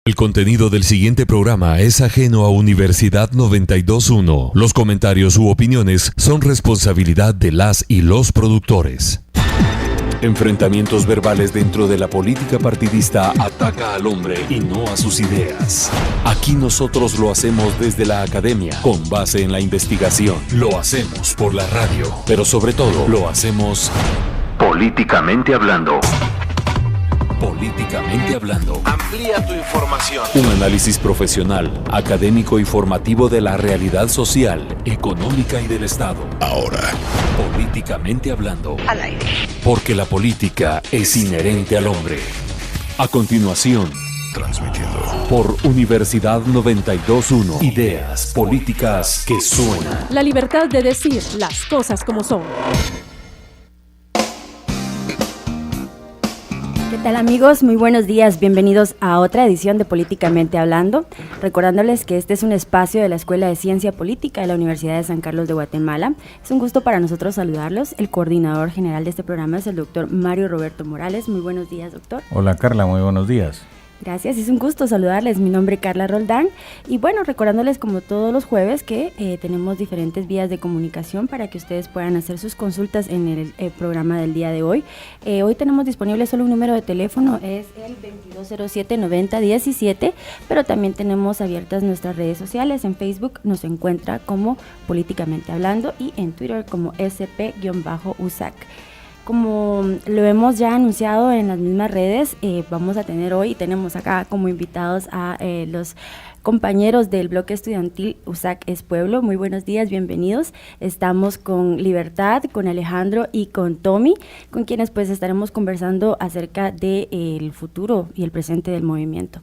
El contenido del siguiente programa es ajeno a Universidad 92.1. Los comentarios u opiniones son responsabilidad de las y los productores. Enfrentamientos verbales dentro de la política partidista ataca al hombre y no a sus ideas. Aquí nosotros lo hacemos desde la academia, con base en la investigación. Lo hacemos por la radio, pero sobre todo lo hacemos políticamente hablando. Políticamente hablando. Amplía tu información. Un análisis profesional, académico y formativo de la realidad social, económica y del Estado. Ahora, políticamente hablando. Al aire. Porque la política es inherente al hombre. A continuación, transmitiendo por Universidad 92.1. Ideas políticas que suenan. La libertad de decir las cosas como son. ¿Qué tal, amigos? Muy buenos días, bienvenidos a otra edición de Políticamente Hablando, recordándoles que este es un espacio de la Escuela de Ciencia Política de la Universidad de San Carlos de Guatemala. Es un gusto para nosotros saludarlos. El coordinador general de este programa es el doctor Mario Roberto Morales. Muy buenos días, doctor. Hola, Carla, muy buenos días. Gracias, es un gusto saludarles. Mi nombre es Carla Roldán y bueno, recordándoles como todos los jueves que tenemos diferentes vías de comunicación para que ustedes puedan hacer sus consultas en el programa del día de hoy. Hoy tenemos disponible solo un número de teléfono, es el 2207-9017, pero también tenemos abiertas nuestras redes sociales. En Facebook nos encuentra como Políticamente Hablando y en Twitter como SP-USAC. Como lo hemos ya anunciado en las mismas redes, vamos a tener hoy, tenemos acá como invitados a los compañeros del bloque estudiantil USAC es Pueblo. Muy buenos días, bienvenidos. Estamos con Libertad, con Alejandro y con Tommy, con quienes pues estaremos conversando acerca del futuro y el presente del movimiento.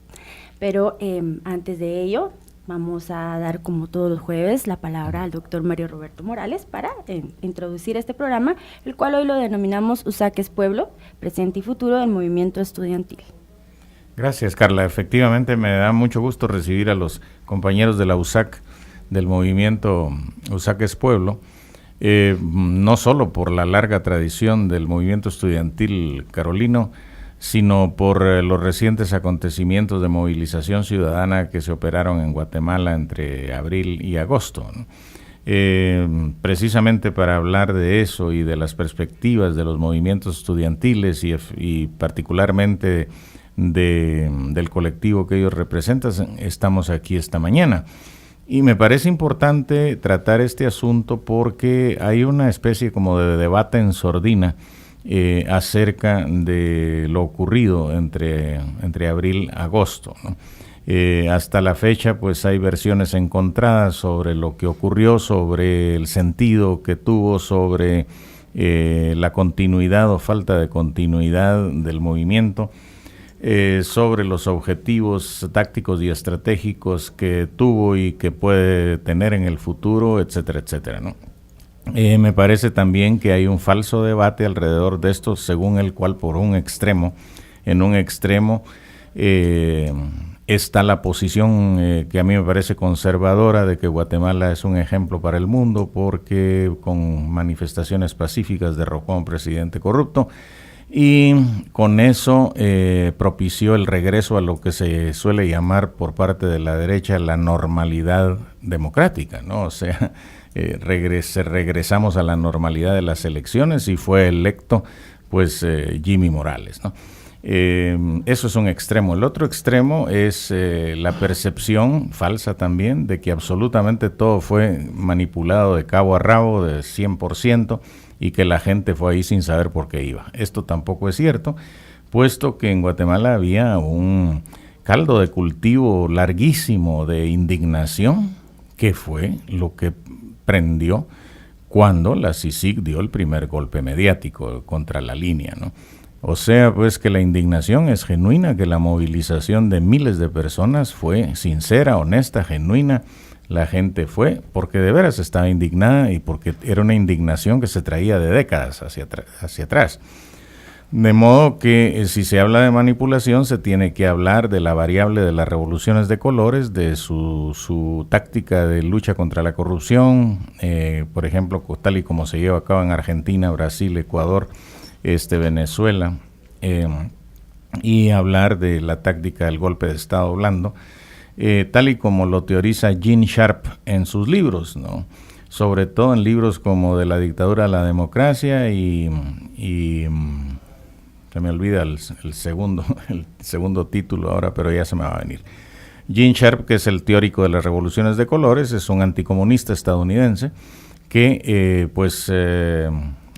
Pero antes de ello, vamos a dar, como todos los jueves, la palabra al doctor Mario Roberto Morales para introducir este programa, el cual hoy lo denominamos USAC es Pueblo, presente y futuro del movimiento estudiantil. Gracias, Carla. Efectivamente, me da mucho gusto recibir a los compañeros de la USAC, del movimiento USAC es Pueblo, no solo por la larga tradición del movimiento estudiantil carolino, sino por los recientes acontecimientos de movilización ciudadana que se operaron en Guatemala entre abril y agosto, ¿no? Precisamente para hablar de eso y de las perspectivas de los movimientos estudiantiles y particularmente del colectivo que ellos representan, estamos aquí esta mañana. Y me parece importante tratar este asunto porque hay una especie como de debate en sordina acerca de lo ocurrido entre abril y agosto, ¿no? Hasta la fecha pues hay versiones encontradas sobre lo que ocurrió, sobre el sentido que tuvo, sobre la continuidad o falta de continuidad del movimiento, sobre los objetivos tácticos y estratégicos que tuvo y que puede tener en el futuro, etcétera, etcétera, ¿no? Me parece también que hay un falso debate alrededor de esto, según el cual en un extremo está la posición que a mí me parece conservadora de que Guatemala es un ejemplo para el mundo porque con manifestaciones pacíficas derrocó a un presidente corrupto y con eso propició el regreso a lo que se suele llamar por parte de la derecha la normalidad democrática, ¿no? O sea, regresamos a la normalidad de las elecciones y fue electo pues Jimmy Morales, ¿no? Eso es un extremo. El otro extremo es la percepción falsa también de que absolutamente todo fue manipulado de cabo a rabo, de 100%, y que la gente fue ahí sin saber por qué iba. Esto tampoco es cierto, puesto que en Guatemala había un caldo de cultivo larguísimo de indignación, que fue lo que prendió cuando la CICIG dio el primer golpe mediático contra la línea, ¿no? O sea, pues que la indignación es genuina, que la movilización de miles de personas fue sincera, honesta, genuina. La gente fue porque de veras estaba indignada y porque era una indignación que se traía de décadas hacia atrás. De modo que si se habla de manipulación se tiene que hablar de la variable de las revoluciones de colores, de su táctica de lucha contra la corrupción, por ejemplo, tal y como se lleva a cabo en Argentina, Brasil, Ecuador, Venezuela, y hablar de la táctica del golpe de Estado blando, tal y como lo teoriza Gene Sharp en sus libros, ¿no? Sobre todo en libros como De la dictadura a la democracia y se me olvida el segundo título ahora, pero ya se me va a venir. Gene Sharp, que es el teórico de las revoluciones de colores, es un anticomunista estadounidense que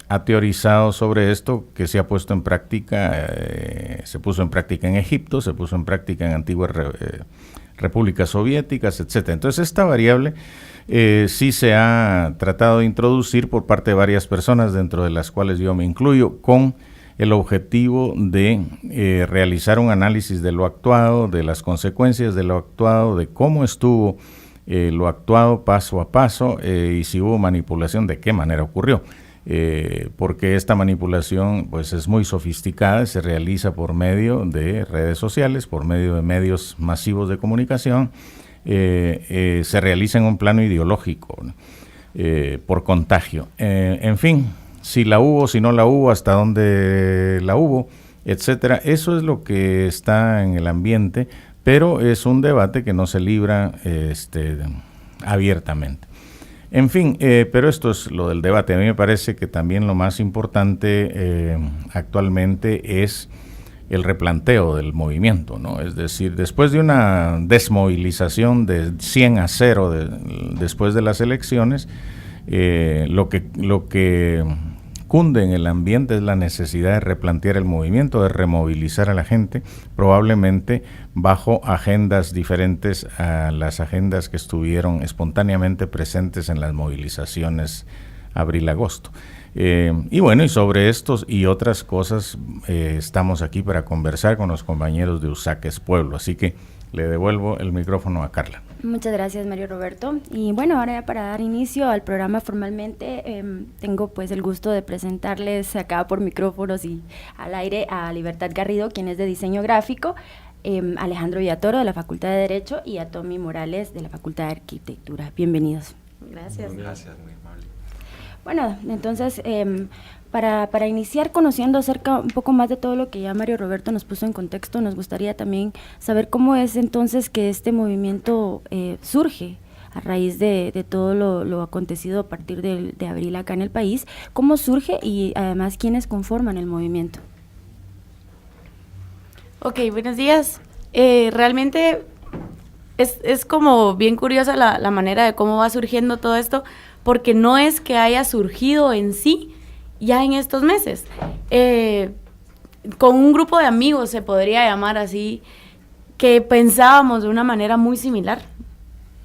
ha teorizado sobre esto, que se ha puesto en práctica, se puso en práctica en Egipto, se puso en práctica en antiguas repúblicas soviéticas, etc. Entonces esta variable sí se ha tratado de introducir por parte de varias personas, dentro de las cuales yo me incluyo, con el objetivo de realizar un análisis de lo actuado, de las consecuencias de lo actuado, de cómo estuvo lo actuado paso a paso, y si hubo manipulación, de qué manera ocurrió. Porque esta manipulación pues es muy sofisticada, se realiza por medio de redes sociales, por medio de medios masivos de comunicación, se realiza en un plano ideológico, ¿no? Por contagio. En fin, si la hubo, si no la hubo, hasta dónde la hubo, etcétera. Eso es lo que está en el ambiente, pero es un debate que no se libra abiertamente. En fin, pero esto es lo del debate. A mí me parece que también lo más importante actualmente es el replanteo del movimiento, ¿no? Es decir, después de una desmovilización de 100-0 después de las elecciones, lo que cunde en el ambiente es la necesidad de replantear el movimiento, de removilizar a la gente, probablemente bajo agendas diferentes a las agendas que estuvieron espontáneamente presentes en las movilizaciones abril-agosto. Y bueno, y sobre estos y otras cosas estamos aquí para conversar con los compañeros de USAC Pueblo, así que le devuelvo el micrófono a Carla. Muchas gracias, Mario Roberto. Y bueno, ahora ya para dar inicio al programa formalmente, tengo pues el gusto de presentarles acá por micrófonos y al aire a Libertad Garrido, quien es de diseño gráfico, Alejandro Villatoro de la Facultad de Derecho y a Tommy Morales de la Facultad de Arquitectura. Bienvenidos. Gracias. Gracias, muy amable. Bueno, entonces, para iniciar conociendo acerca un poco más de todo lo que ya Mario Roberto nos puso en contexto, nos gustaría también saber cómo es entonces que este movimiento surge a raíz de todo lo acontecido a partir de abril acá en el país, cómo surge y además quiénes conforman el movimiento. Ok, buenos días. Realmente es como bien curiosa la manera de cómo va surgiendo todo esto, porque no es que haya surgido en sí ya en estos meses. Con un grupo de amigos, se podría llamar así, que pensábamos de una manera muy similar.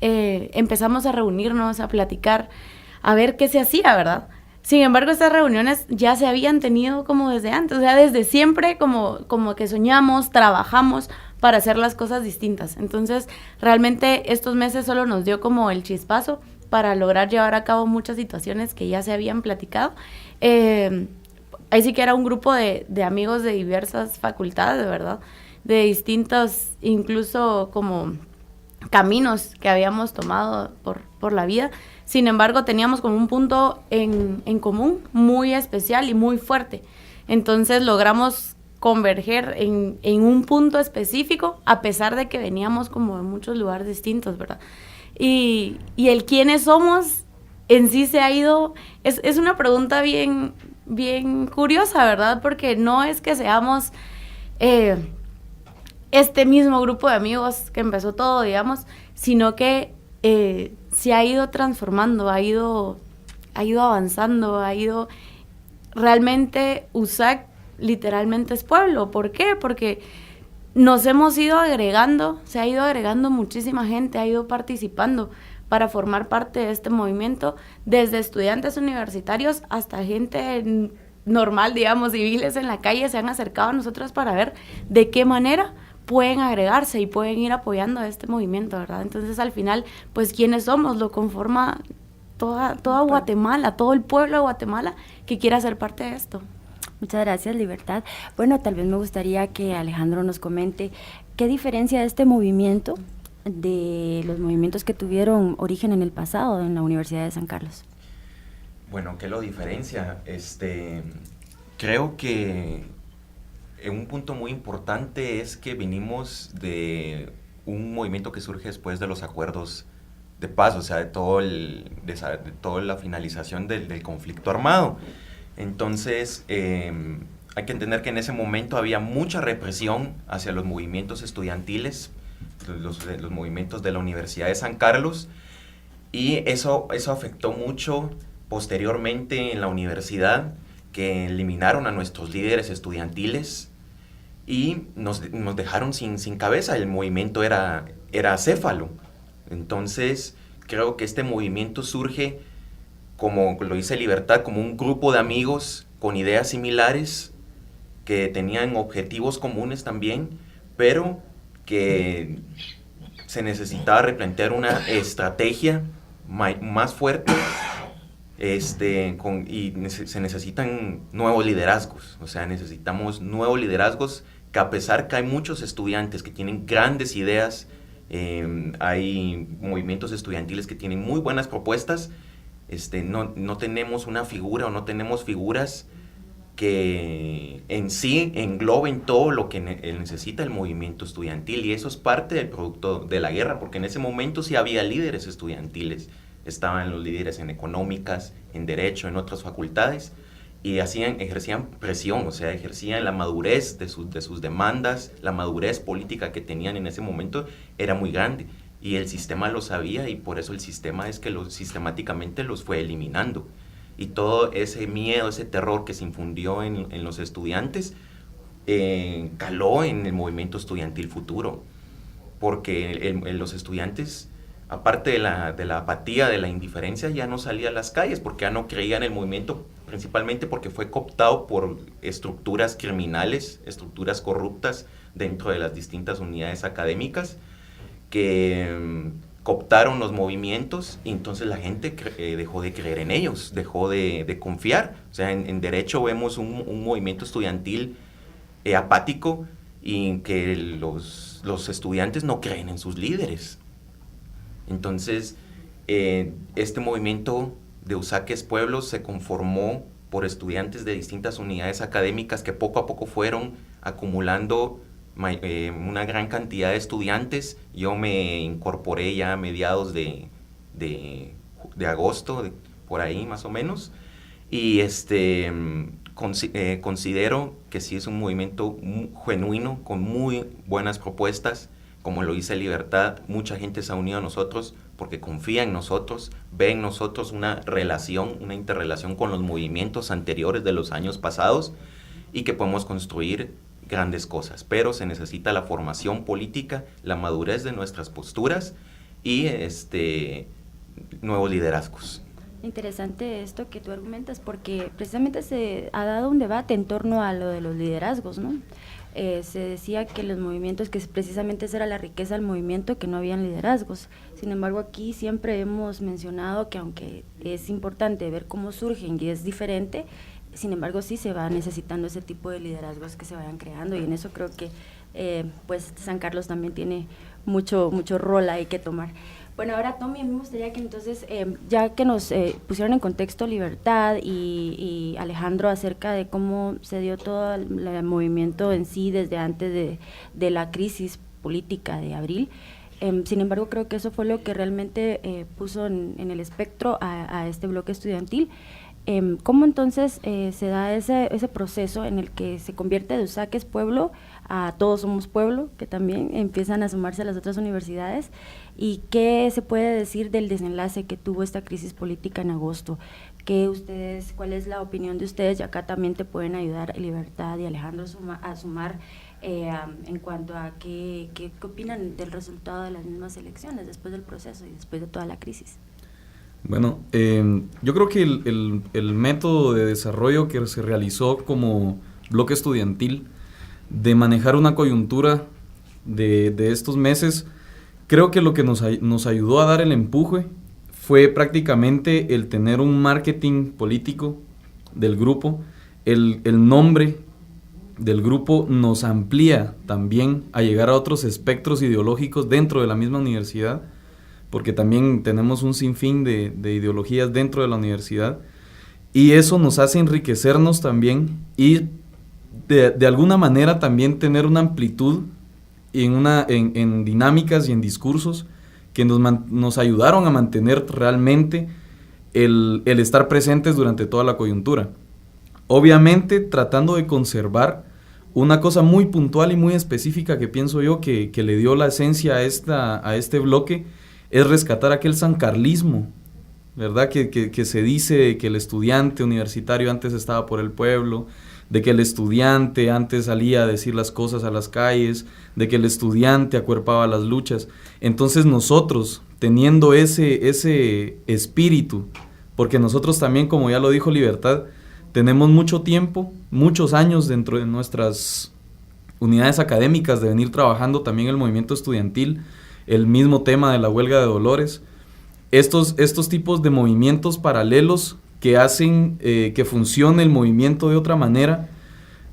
Empezamos a reunirnos, a platicar, a ver qué se hacía, ¿verdad? Sin embargo, estas reuniones ya se habían tenido como desde antes, o sea, desde siempre como que soñamos, trabajamos para hacer las cosas distintas. Entonces, realmente estos meses solo nos dio como el chispazo para lograr llevar a cabo muchas situaciones que ya se habían platicado. Ahí sí que era un grupo de amigos de diversas facultades, ¿verdad? De distintos, incluso como caminos que habíamos tomado por la vida. Sin embargo, teníamos como un punto en común muy especial y muy fuerte. Entonces logramos converger en un punto específico, a pesar de que veníamos como de muchos lugares distintos, ¿verdad? Y el quiénes somos en sí se ha ido, es una pregunta bien curiosa, ¿verdad? Porque no es que seamos este mismo grupo de amigos que empezó todo, digamos, sino que se ha ido transformando, ha ido avanzando, ha ido realmente USAC literalmente es pueblo. ¿Por qué? Porque nos hemos ido agregando, se ha ido agregando muchísima gente, ha ido participando para formar parte de este movimiento, desde estudiantes universitarios hasta gente normal, digamos, civiles en la calle, se han acercado a nosotros para ver de qué manera pueden agregarse y pueden ir apoyando a este movimiento, ¿verdad? Entonces, al final, pues, ¿quiénes somos? Lo conforma toda Guatemala, todo el pueblo de Guatemala que quiera ser parte de esto. Muchas gracias, Libertad. Bueno, tal vez me gustaría que Alejandro nos comente qué diferencia este movimiento de los movimientos que tuvieron origen en el pasado en la Universidad de San Carlos. Bueno, ¿qué lo diferencia? Creo que un punto muy importante es que venimos de un movimiento que surge después de los acuerdos de paz, o sea, de toda la finalización del conflicto armado. Entonces, hay que entender que en ese momento había mucha represión hacia los movimientos estudiantiles, los movimientos de la Universidad de San Carlos, y eso afectó mucho posteriormente en la universidad, que eliminaron a nuestros líderes estudiantiles y nos dejaron sin cabeza. El movimiento era acéfalo. Entonces, creo que este movimiento surge, como lo dice Libertad, como un grupo de amigos con ideas similares, que tenían objetivos comunes también, pero que se necesitaba replantear una estrategia más fuerte, se necesitan nuevos liderazgos. O sea, necesitamos nuevos liderazgos que, a pesar que hay muchos estudiantes que tienen grandes ideas, hay movimientos estudiantiles que tienen muy buenas propuestas, no tenemos una figura, o no tenemos figuras que en sí engloben todo lo que necesita el movimiento estudiantil, y eso es parte del producto de la guerra, porque en ese momento sí había líderes estudiantiles, estaban los líderes en económicas, en derecho, en otras facultades, y ejercían presión, o sea, ejercían la madurez de sus demandas, la madurez política que tenían en ese momento era muy grande, y el sistema lo sabía, y por eso el sistema es que sistemáticamente los fue eliminando. Y todo ese miedo, ese terror que se infundió en los estudiantes, caló en el movimiento estudiantil futuro, porque los estudiantes, aparte de la apatía, de la indiferencia, ya no salían a las calles, porque ya no creían en el movimiento, principalmente porque fue cooptado por estructuras criminales, estructuras corruptas dentro de las distintas unidades académicas, que cooptaron los movimientos, y entonces la gente dejó de creer en ellos, dejó de confiar. O sea, en derecho vemos un movimiento estudiantil apático, y que los estudiantes no creen en sus líderes. Entonces, este movimiento de Usaques Pueblos se conformó por estudiantes de distintas unidades académicas que poco a poco fueron acumulando una gran cantidad de estudiantes. Yo me incorporé ya a mediados de agosto, por ahí más o menos, y considero que sí es un movimiento genuino, con muy buenas propuestas. Como lo dice Libertad, mucha gente se ha unido a nosotros porque confía en nosotros, ve en nosotros una interrelación con los movimientos anteriores de los años pasados, y que podemos construir grandes cosas. Pero se necesita la formación política, la madurez de nuestras posturas y nuevos liderazgos. Interesante esto que tú argumentas, porque precisamente se ha dado un debate en torno a lo de los liderazgos, ¿no? Se decía que los movimientos, que precisamente esa era la riqueza del movimiento, que no habían liderazgos. Sin embargo, aquí siempre hemos mencionado que, aunque es importante ver cómo surgen y es diferente, sin embargo sí se va necesitando ese tipo de liderazgos que se vayan creando, y en eso creo que pues San Carlos también tiene mucho rol ahí que tomar. Bueno, ahora Tommy, a mí me gustaría que entonces, ya que nos pusieron en contexto Libertad y Alejandro acerca de cómo se dio todo el movimiento en sí desde antes de la crisis política de abril, sin embargo creo que eso fue lo que realmente puso en el espectro a este bloque estudiantil. ¿Cómo entonces se da ese proceso en el que se convierte de Usaques Pueblo a Todos Somos Pueblo, que también empiezan a sumarse a las otras universidades? ¿Y qué se puede decir del desenlace que tuvo esta crisis política en agosto? ¿Cuál es la opinión de ustedes? Y acá también te pueden ayudar Libertad y Alejandro a sumar en cuanto a qué opinan del resultado de las mismas elecciones después del proceso y después de toda la crisis. Bueno, yo creo que el método de desarrollo que se realizó como bloque estudiantil de manejar una coyuntura de estos meses, creo que lo que nos ayudó a dar el empuje fue prácticamente el tener un marketing político del grupo. El nombre del grupo nos amplía también a llegar a otros espectros ideológicos dentro de la misma universidad, porque también tenemos un sinfín de ideologías dentro de la universidad, y eso nos hace enriquecernos también y de alguna manera también tener una amplitud en dinámicas y en discursos que nos ayudaron a mantener realmente el estar presentes durante toda la coyuntura. Obviamente tratando de conservar una cosa muy puntual y muy específica que pienso yo que le dio la esencia a este bloque, es rescatar aquel sancarlismo, ¿verdad? Que se dice que el estudiante universitario antes estaba por el pueblo, de que el estudiante antes salía a decir las cosas a las calles, de que el estudiante acuerpaba las luchas. Entonces nosotros, teniendo ese espíritu, porque nosotros también, como ya lo dijo Libertad, tenemos mucho tiempo, muchos años dentro de nuestras unidades académicas de venir trabajando también el movimiento estudiantil, el mismo tema de la huelga de Dolores, estos tipos de movimientos paralelos que hacen que funcione el movimiento de otra manera,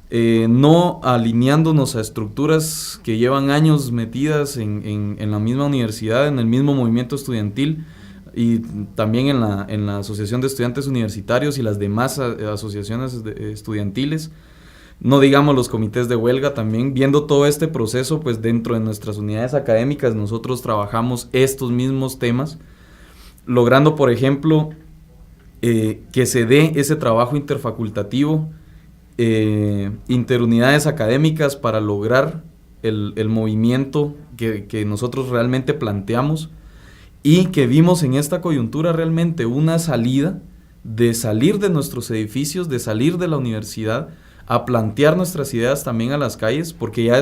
no alineándonos a estructuras que llevan años metidas en la misma universidad, en el mismo movimiento estudiantil y también en la Asociación de Estudiantes Universitarios y las demás asociaciones estudiantiles, no digamos los comités de huelga también, viendo todo este proceso, pues dentro de nuestras unidades académicas nosotros trabajamos estos mismos temas, logrando, por ejemplo, que se dé ese trabajo interfacultativo, interunidades académicas para lograr el movimiento que nosotros realmente planteamos y que vimos en esta coyuntura realmente una salida de salir de nuestros edificios, de salir de la universidad, a plantear nuestras ideas también a las calles, porque ya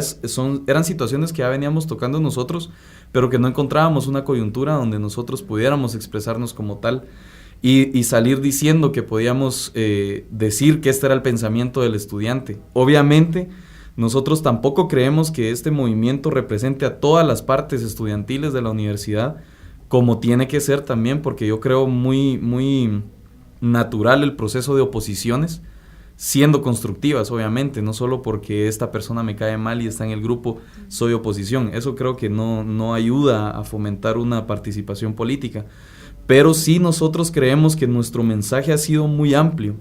eran situaciones que ya veníamos tocando nosotros, pero que no encontrábamos una coyuntura donde nosotros pudiéramos expresarnos como tal. Y salir diciendo que podíamos decir que este era el pensamiento del estudiante. Obviamente, nosotros tampoco creemos que este movimiento represente a todas las partes estudiantiles de la universidad, como tiene que ser también, porque yo creo muy, muy natural el proceso de oposiciones, siendo constructivas, obviamente, no solo porque esta persona me cae mal y está en el grupo, soy oposición. Eso creo que no ayuda a fomentar una participación política. Pero sí nosotros creemos que nuestro mensaje ha sido muy amplio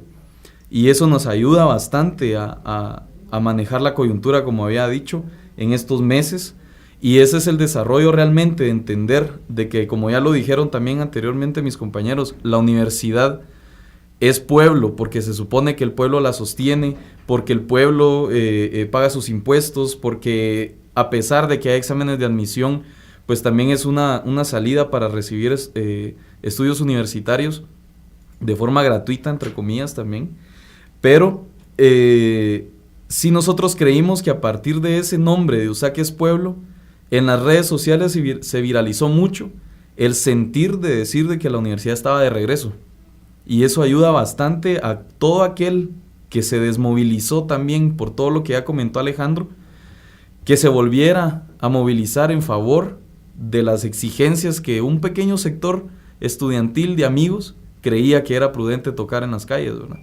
y eso nos ayuda bastante a manejar la coyuntura, como había dicho, en estos meses, y ese es el desarrollo realmente de entender de que, como ya lo dijeron también anteriormente mis compañeros, la universidad es pueblo porque se supone que el pueblo la sostiene, porque el pueblo paga sus impuestos, porque a pesar de que hay exámenes de admisión, pues también es una salida para recibir estudios universitarios de forma gratuita, entre comillas también, pero sí nosotros creímos que a partir de ese nombre de USAC es pueblo, en las redes sociales se viralizó mucho el sentir de decir de que la universidad estaba de regreso, y eso ayuda bastante a todo aquel que se desmovilizó también por todo lo que ya comentó Alejandro, que se volviera a movilizar en favor de las exigencias que un pequeño sector estudiantil de amigos creía que era prudente tocar en las calles, ¿verdad?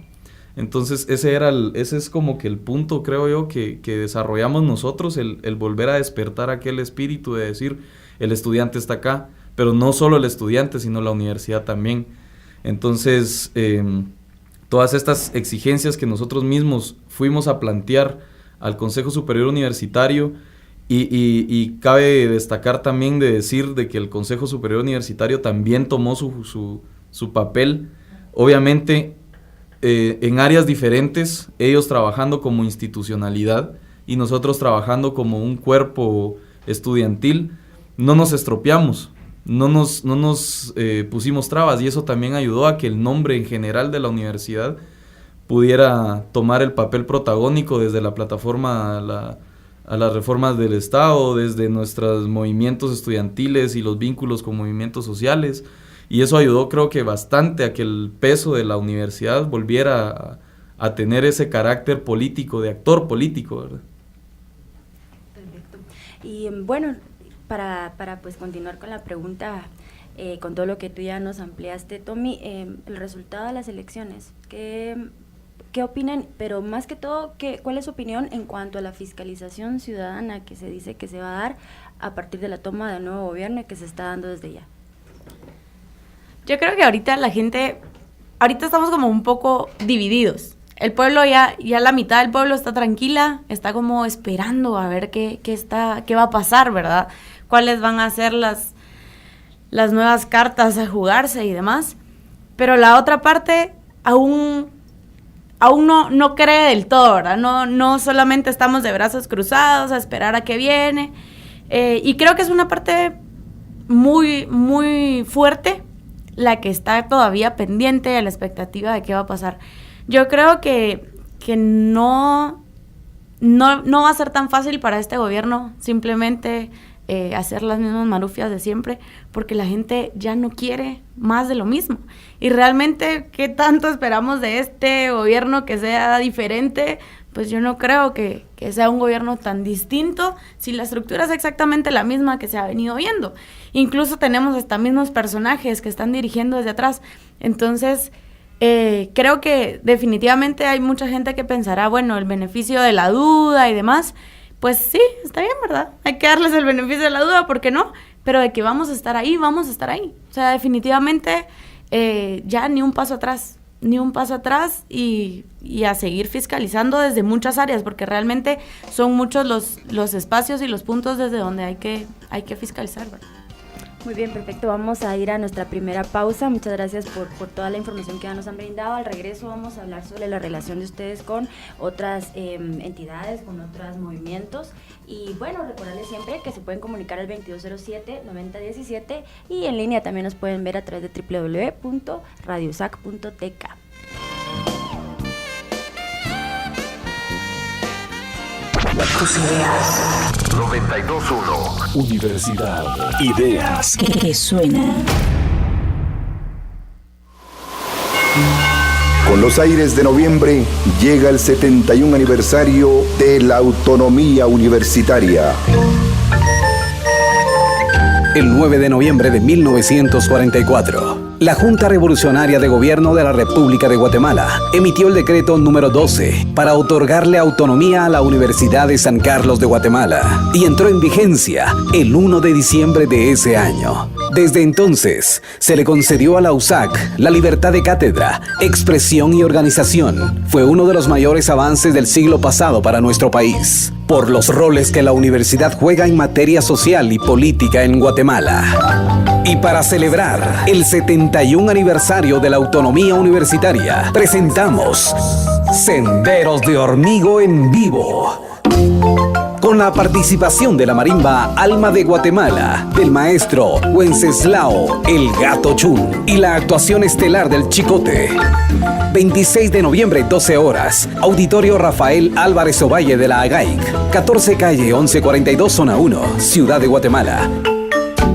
Entonces ese es como que el punto, creo yo, que desarrollamos nosotros, el volver a despertar aquel espíritu de decir, el estudiante está acá, pero no solo el estudiante, sino la universidad también. Entonces, todas estas exigencias que nosotros mismos fuimos a plantear al Consejo Superior Universitario, y cabe destacar también de decir de que el Consejo Superior Universitario también tomó su papel, obviamente en áreas diferentes, ellos trabajando como institucionalidad y nosotros trabajando como un cuerpo estudiantil. No nos estropeamos, no nos pusimos trabas, y eso también ayudó a que el nombre en general de la universidad pudiera tomar el papel protagónico desde la plataforma a las reformas del Estado, desde nuestros movimientos estudiantiles y los vínculos con movimientos sociales, y eso ayudó, creo que bastante, a que el peso de la universidad volviera a tener ese carácter político, de actor político, ¿verdad? Perfecto. Y bueno, para pues continuar con la pregunta, con todo lo que tú ya nos ampliaste, Tommy, el resultado de las elecciones, ¿qué opinan? Pero más que todo, ¿cuál es su opinión en cuanto a la fiscalización ciudadana que se dice que se va a dar a partir de la toma del nuevo gobierno y que se está dando desde ya? Yo creo que ahorita estamos como un poco divididos. el pueblo ya la mitad del pueblo está tranquila, está como esperando a ver qué va a pasar, ¿verdad? Cuáles van a ser las nuevas cartas a jugarse y demás. Pero la otra parte aún no cree del todo, ¿verdad? No solamente estamos de brazos cruzados a esperar a que viene. Y creo que es una parte muy, muy fuerte la que está todavía pendiente a la expectativa de qué va a pasar. Yo creo que no va a ser tan fácil para este gobierno simplemente hacer las mismas marufias de siempre, porque la gente ya no quiere más de lo mismo. Y realmente, ¿qué tanto esperamos de este gobierno que sea diferente? Pues yo no creo que sea un gobierno tan distinto si la estructura es exactamente la misma que se ha venido viendo. Incluso tenemos hasta mismos personajes que están dirigiendo desde atrás. Entonces, creo que definitivamente hay mucha gente que pensará, bueno, el beneficio de la duda y demás. Pues sí, está bien, ¿verdad? Hay que darles el beneficio de la duda, ¿por qué no? Pero de que vamos a estar ahí, vamos a estar ahí. O sea, definitivamente ya ni un paso atrás y a seguir fiscalizando desde muchas áreas, porque realmente son muchos los espacios y los puntos desde donde hay que fiscalizar, ¿verdad? Muy bien, perfecto. Vamos a ir a nuestra primera pausa. Muchas gracias por toda la información que ya nos han brindado. Al regreso vamos a hablar sobre la relación de ustedes con otras entidades, con otros movimientos. Y bueno, recordarles siempre que se pueden comunicar al 2207-9017 y en línea también nos pueden ver a través de www.radiousac.tk. Tus ideas. 92.1 Universidad. Ideas que suenan. Con los aires de noviembre llega el 71 aniversario de la autonomía universitaria. El 9 de noviembre de 1944. La Junta Revolucionaria de Gobierno de la República de Guatemala emitió el decreto número 12 para otorgarle autonomía a la Universidad de San Carlos de Guatemala y entró en vigencia el 1 de diciembre de ese año. Desde entonces, se le concedió a la USAC la libertad de cátedra, expresión y organización. Fue uno de los mayores avances del siglo pasado para nuestro país, por los roles que la universidad juega en materia social y política en Guatemala. Y para celebrar el 71 aniversario de la autonomía universitaria, presentamos Senderos de Hormigo en vivo. Con la participación de la marimba Alma de Guatemala, del maestro Wenceslao El Gato Chun y la actuación estelar del Chicote. 26 de noviembre, 12 horas, Auditorio Rafael Álvarez Ovalle de la AGAIC, 14 calle 1142 zona 1, Ciudad de Guatemala.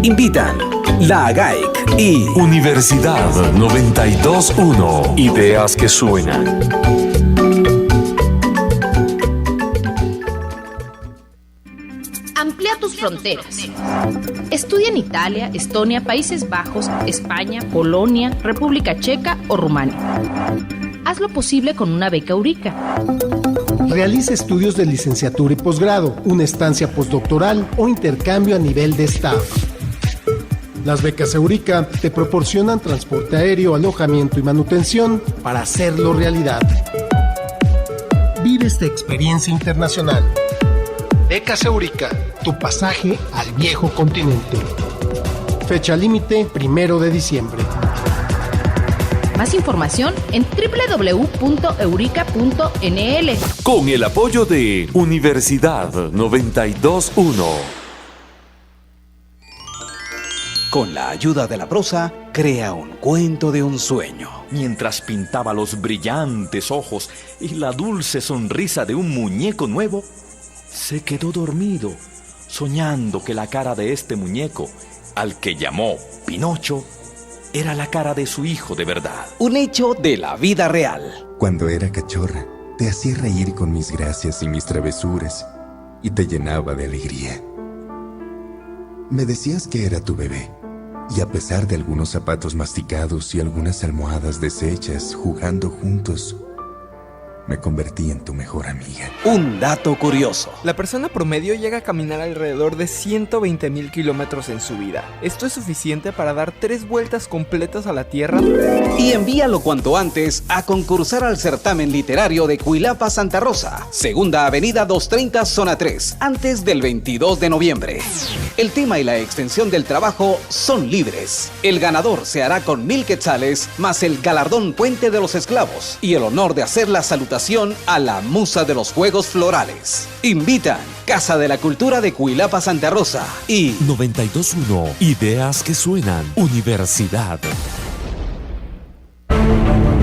Invitan la AGAIC y Universidad 92.1 Ideas que suenan. Amplía tus fronteras. Estudia en Italia, Estonia, Países Bajos, España, Polonia, República Checa o Rumania. Haz lo posible con una beca Eureka. Realiza estudios de licenciatura y posgrado, una estancia postdoctoral o intercambio a nivel de staff. Las becas Eureka te proporcionan transporte aéreo, alojamiento y manutención para hacerlo realidad. Vive esta experiencia internacional. Becas Eureka, tu pasaje al viejo continente. Fecha límite 1 de diciembre. Más información en www.eureka.nl. Con el apoyo de Universidad 92.1. con la ayuda de la prosa, crea un cuento de un sueño. Mientras pintaba los brillantes ojos y la dulce sonrisa de un muñeco nuevo, se quedó dormido, soñando que la cara de este muñeco, al que llamó Pinocho, era la cara de su hijo de verdad. Un hecho de la vida real. Cuando era cachorra, te hacía reír con mis gracias y mis travesuras, y te llenaba de alegría. Me decías que era tu bebé, y a pesar de algunos zapatos masticados y algunas almohadas deshechas jugando juntos, Me convertí en tu mejor amiga. Un dato curioso. La persona promedio llega a caminar alrededor de 120,000 kilómetros en su vida. Esto es suficiente para dar 3 vueltas completas a la Tierra. Y envíalo cuanto antes a concursar al certamen literario de Cuilapa Santa Rosa, Segunda Avenida 230, Zona 3, antes del 22 de noviembre. El tema y la extensión del trabajo son libres. El ganador se hará con 1,000 quetzales, más el galardón Puente de los Esclavos y el honor de hacer la salutación a la musa de los Juegos Florales. Invitan Casa de la Cultura de Cuilapa Santa Rosa y 92.1 Ideas que suenan. Universidad.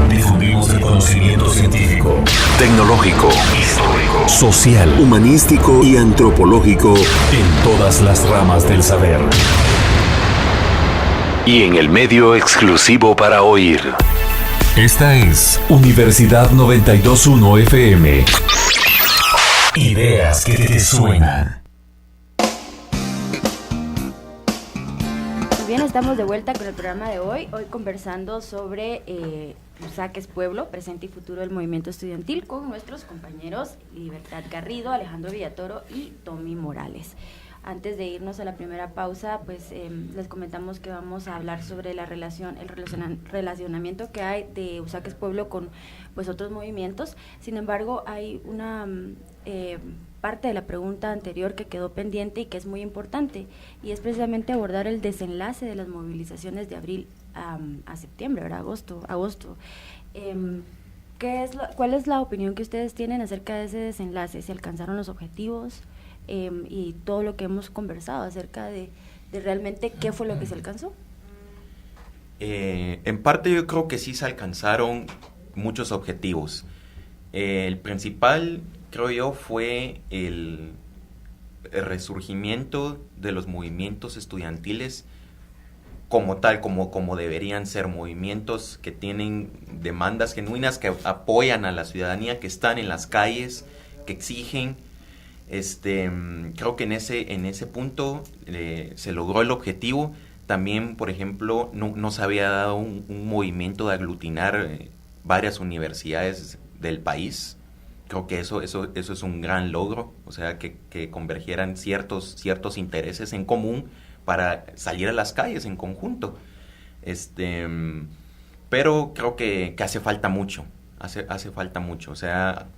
Difundimos el conocimiento científico, tecnológico, histórico, social, humanístico y antropológico en todas las ramas del saber. Y en el medio exclusivo para oír. Esta es Universidad 92.1 FM. Ideas que te suenan. Muy bien, estamos de vuelta con el programa de hoy conversando sobre USAC es Pueblo, presente y futuro del movimiento estudiantil, con nuestros compañeros Libertad Garrido, Alejandro Villatoro y Tommy Morales. Antes de irnos a la primera pausa, pues les comentamos que vamos a hablar sobre el relacionamiento que hay de USAC es Pueblo con pues otros movimientos. Sin embargo, hay una parte de la pregunta anterior que quedó pendiente y que es muy importante, y es precisamente abordar el desenlace de las movilizaciones de abril a septiembre, ¿verdad? Agosto. ¿Cuál es la opinión que ustedes tienen acerca de ese desenlace? ¿Se alcanzaron los objetivos? Y todo lo que hemos conversado acerca de realmente qué fue lo que se alcanzó. En parte yo creo que sí se alcanzaron muchos objetivos. El principal, creo yo, fue el resurgimiento de los movimientos estudiantiles como tal, como deberían ser, movimientos que tienen demandas genuinas, que apoyan a la ciudadanía, que están en las calles, que exigen. Creo que en ese punto se logró el objetivo. También, por ejemplo, no se había dado un movimiento de aglutinar varias universidades del país. Creo que eso es un gran logro, o sea, que convergieran ciertos intereses en común para salir a las calles en conjunto. Pero creo que hace falta mucho. Hace falta mucho, o sea,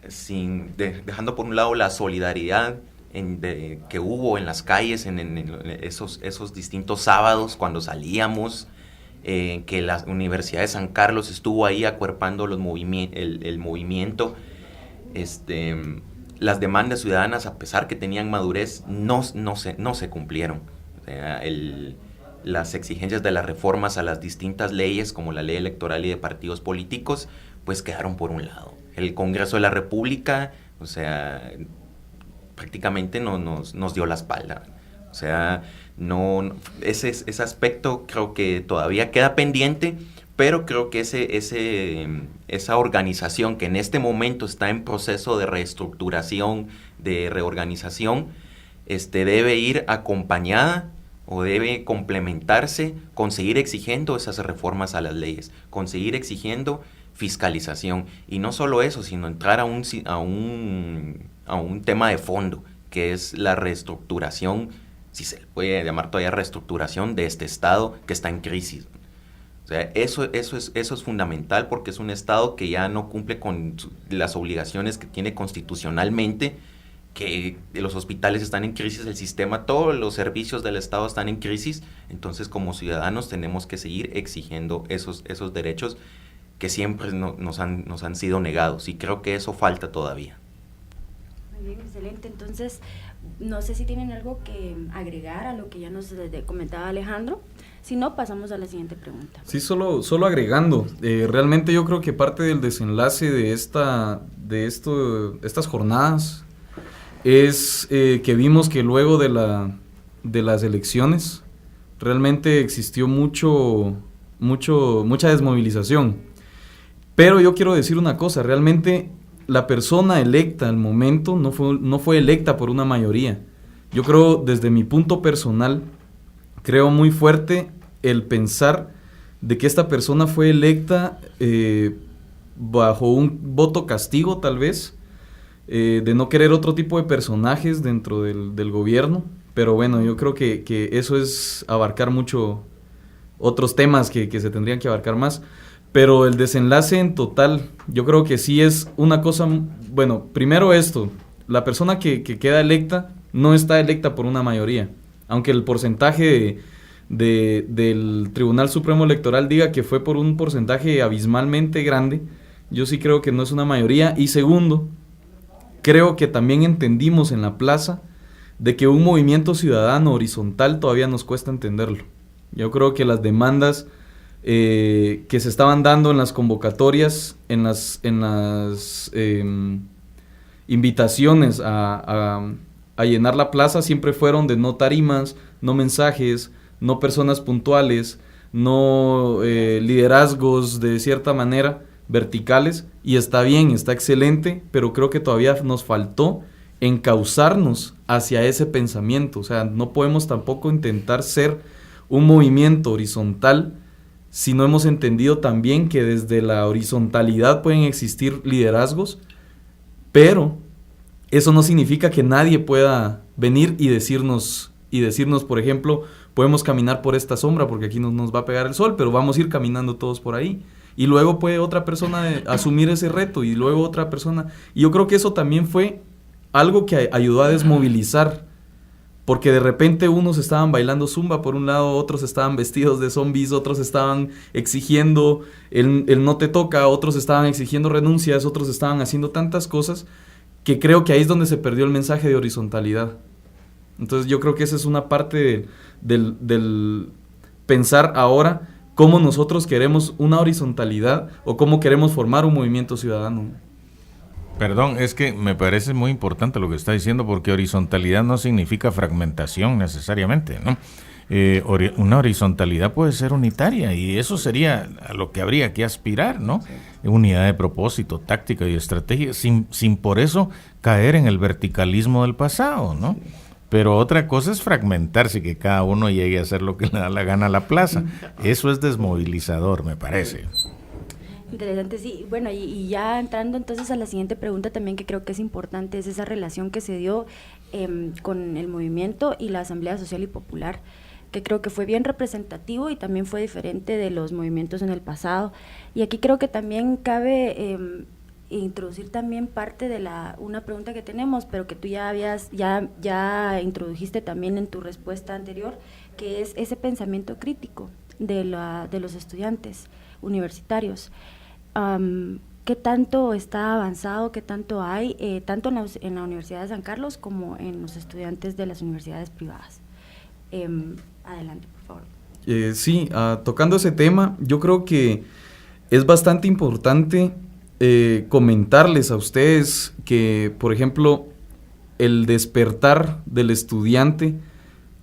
dejando por un lado la solidaridad que hubo en las calles, en esos distintos sábados cuando salíamos, que la Universidad de San Carlos estuvo ahí acuerpando el movimiento. Las demandas ciudadanas, a pesar que tenían madurez, no se cumplieron. O sea, las exigencias de las reformas a las distintas leyes, como la ley electoral y de partidos políticos, pues quedaron por un lado. El Congreso de la República, o sea, prácticamente nos dio la espalda. O sea, ese aspecto creo que todavía queda pendiente, pero creo que esa organización que en este momento está en proceso de reestructuración, de reorganización, debe ir acompañada o debe complementarse con seguir exigiendo esas reformas a las leyes, con seguir exigiendo fiscalización, y no solo eso, sino entrar a un tema de fondo, que es la reestructuración, si se le puede llamar todavía reestructuración, de este Estado que está en crisis. O sea, eso es fundamental, porque es un Estado que ya no cumple con las obligaciones que tiene constitucionalmente, que los hospitales están en crisis, el sistema, todos los servicios del Estado están en crisis. Entonces, como ciudadanos tenemos que seguir exigiendo esos derechos que siempre nos han sido negados, y creo que eso falta todavía. Muy bien, excelente. Entonces, no sé si tienen algo que agregar a lo que ya nos comentaba Alejandro. Si no, pasamos a la siguiente pregunta. Sí, solo agregando. Realmente yo creo que parte del desenlace de estas jornadas es que vimos que luego de las elecciones realmente existió mucha desmovilización. Pero yo quiero decir una cosa, realmente la persona electa al momento no fue electa por una mayoría. Yo creo, desde mi punto personal, creo muy fuerte el pensar de que esta persona fue electa bajo un voto castigo tal vez, de no querer otro tipo de personajes dentro del gobierno, pero bueno, yo creo que eso es abarcar mucho otros temas que se tendrían que abarcar más, pero el desenlace en total, yo creo que sí es una cosa, bueno, primero esto, la persona que queda electa no está electa por una mayoría, aunque el porcentaje del Tribunal Supremo Electoral diga que fue por un porcentaje abismalmente grande, yo sí creo que no es una mayoría. Y segundo, creo que también entendimos en la plaza de que un movimiento ciudadano horizontal todavía nos cuesta entenderlo. Yo creo que las demandas que se estaban dando en las convocatorias, en las invitaciones a llenar la plaza, siempre fueron de no tarimas, no mensajes, no personas puntuales, no liderazgos de cierta manera verticales, y está bien, está excelente, pero creo que todavía nos faltó encauzarnos hacia ese pensamiento. O sea, no podemos tampoco intentar ser un movimiento horizontal si no hemos entendido también que desde la horizontalidad pueden existir liderazgos, pero eso no significa que nadie pueda venir y decirnos, por ejemplo, podemos caminar por esta sombra porque aquí no nos va a pegar el sol, pero vamos a ir caminando todos por ahí. Y luego puede otra persona asumir ese reto, y luego otra persona. Y yo creo que eso también fue algo que ayudó a desmovilizar, porque de repente unos estaban bailando zumba por un lado, otros estaban vestidos de zombies, otros estaban exigiendo el no te toca, otros estaban exigiendo renuncias, otros estaban haciendo tantas cosas, que creo que ahí es donde se perdió el mensaje de horizontalidad. Entonces yo creo que esa es una parte del pensar ahora cómo nosotros queremos una horizontalidad o cómo queremos formar un movimiento ciudadano. Perdón, es que me parece muy importante lo que está diciendo, porque horizontalidad no significa fragmentación necesariamente, ¿no? Una horizontalidad puede ser unitaria, y eso sería a lo que habría que aspirar, ¿no? Sí. Unidad de propósito, táctica y estrategia, sin por eso caer en el verticalismo del pasado, ¿no? Sí. Pero otra cosa es fragmentarse, que cada uno llegue a hacer lo que le da la gana a la plaza. Eso es desmovilizador, me parece. Interesante, sí. Bueno, y ya entrando entonces a la siguiente pregunta también, que creo que es importante, es esa relación que se dio con el movimiento y la Asamblea Social y Popular, que creo que fue bien representativo y también fue diferente de los movimientos en el pasado. Y aquí creo que también cabe introducir también parte de una pregunta que tenemos, pero que tú ya introdujiste también en tu respuesta anterior, que es ese pensamiento crítico de los estudiantes universitarios. ¿Qué tanto está avanzado, qué tanto hay, tanto en la Universidad de San Carlos como en los estudiantes de las universidades privadas? Adelante, por favor. Sí, tocando ese tema, yo creo que es bastante importante comentarles a ustedes que, por ejemplo, el despertar del estudiante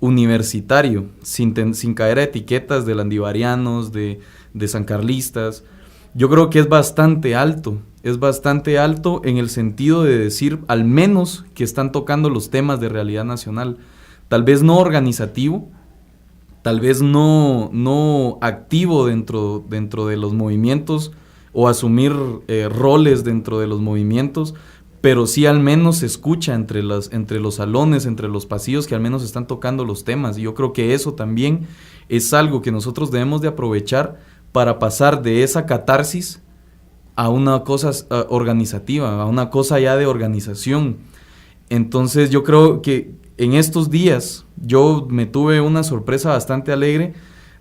universitario, sin caer a etiquetas de landivarianos, de sancarlistas, yo creo que es bastante alto en el sentido de decir al menos que están tocando los temas de realidad nacional, tal vez no organizativo, tal vez no activo dentro de los movimientos o asumir roles dentro de los movimientos, pero sí al menos se escucha entre los salones, entre los pasillos, que al menos están tocando los temas. Y yo creo que eso también es algo que nosotros debemos de aprovechar para pasar de esa catarsis a una cosa organizativa, a una cosa ya de organización. Entonces yo creo que en estos días yo me tuve una sorpresa bastante alegre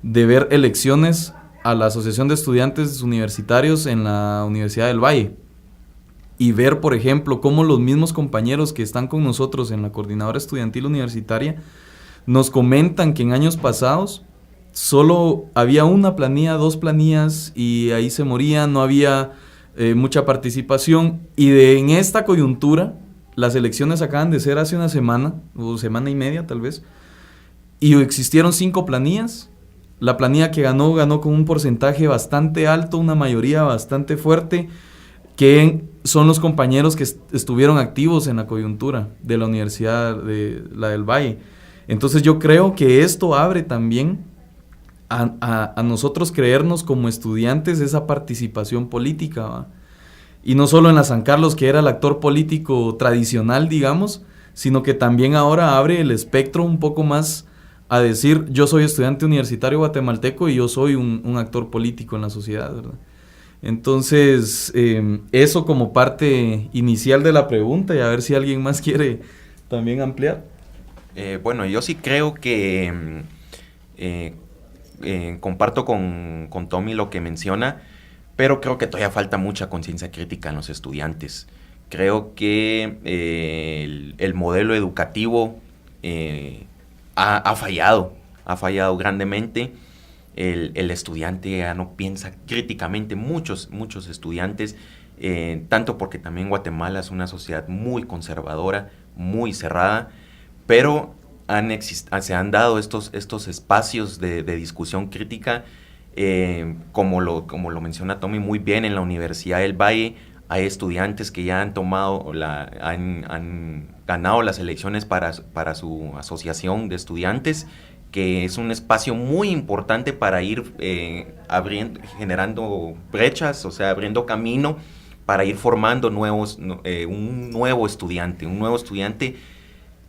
de ver elecciones a la Asociación de Estudiantes Universitarios en la Universidad del Valle, y ver, por ejemplo, cómo los mismos compañeros que están con nosotros en la Coordinadora Estudiantil Universitaria nos comentan que en años pasados solo había una planilla, 2 planillas, y ahí se morían, no había mucha participación, y en esta coyuntura, las elecciones acaban de ser hace una semana, o semana y media tal vez, y existieron 5 planillas. La planilla que ganó con un porcentaje bastante alto, una mayoría bastante fuerte, que son los compañeros que estuvieron activos en la coyuntura de la Universidad de la del Valle. Entonces yo creo que esto abre también a nosotros creernos como estudiantes esa participación política, ¿va? Y no solo en la San Carlos, que era el actor político tradicional, digamos, sino que también ahora abre el espectro un poco más a decir, yo soy estudiante universitario guatemalteco y yo soy un actor político en la sociedad, ¿verdad? Entonces, eso como parte inicial de la pregunta, y a ver si alguien más quiere también ampliar. Bueno, yo sí creo que comparto con Tommy lo que menciona, pero creo que todavía falta mucha conciencia crítica en los estudiantes. Creo que el modelo educativo ha fallado grandemente. El estudiante ya no piensa críticamente, muchos estudiantes, tanto porque también Guatemala es una sociedad muy conservadora, muy cerrada, pero se han dado estos espacios de discusión crítica, como lo menciona Tommy muy bien. En la Universidad del Valle hay estudiantes que ya han ganado las elecciones para su asociación de estudiantes, que es un espacio muy importante para ir generando brechas, o sea, abriendo camino para ir formando un nuevo estudiante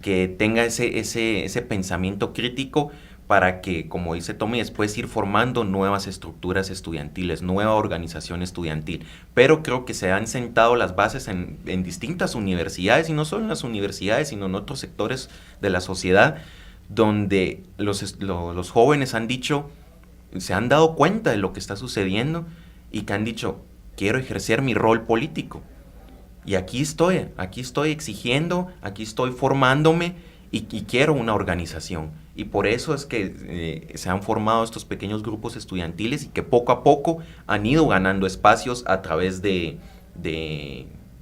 que tenga ese pensamiento crítico, para que, como dice Tommy, después ir formando nuevas estructuras estudiantiles, nueva organización estudiantil. Pero creo que se han sentado las bases en distintas universidades, y no solo en las universidades, sino en otros sectores de la sociedad, donde los jóvenes se han dado cuenta de lo que está sucediendo y que han dicho, quiero ejercer mi rol político. Y aquí estoy exigiendo, aquí estoy formándome y quiero una organización. Y por eso es que se han formado estos pequeños grupos estudiantiles, y que poco a poco han ido ganando espacios a través de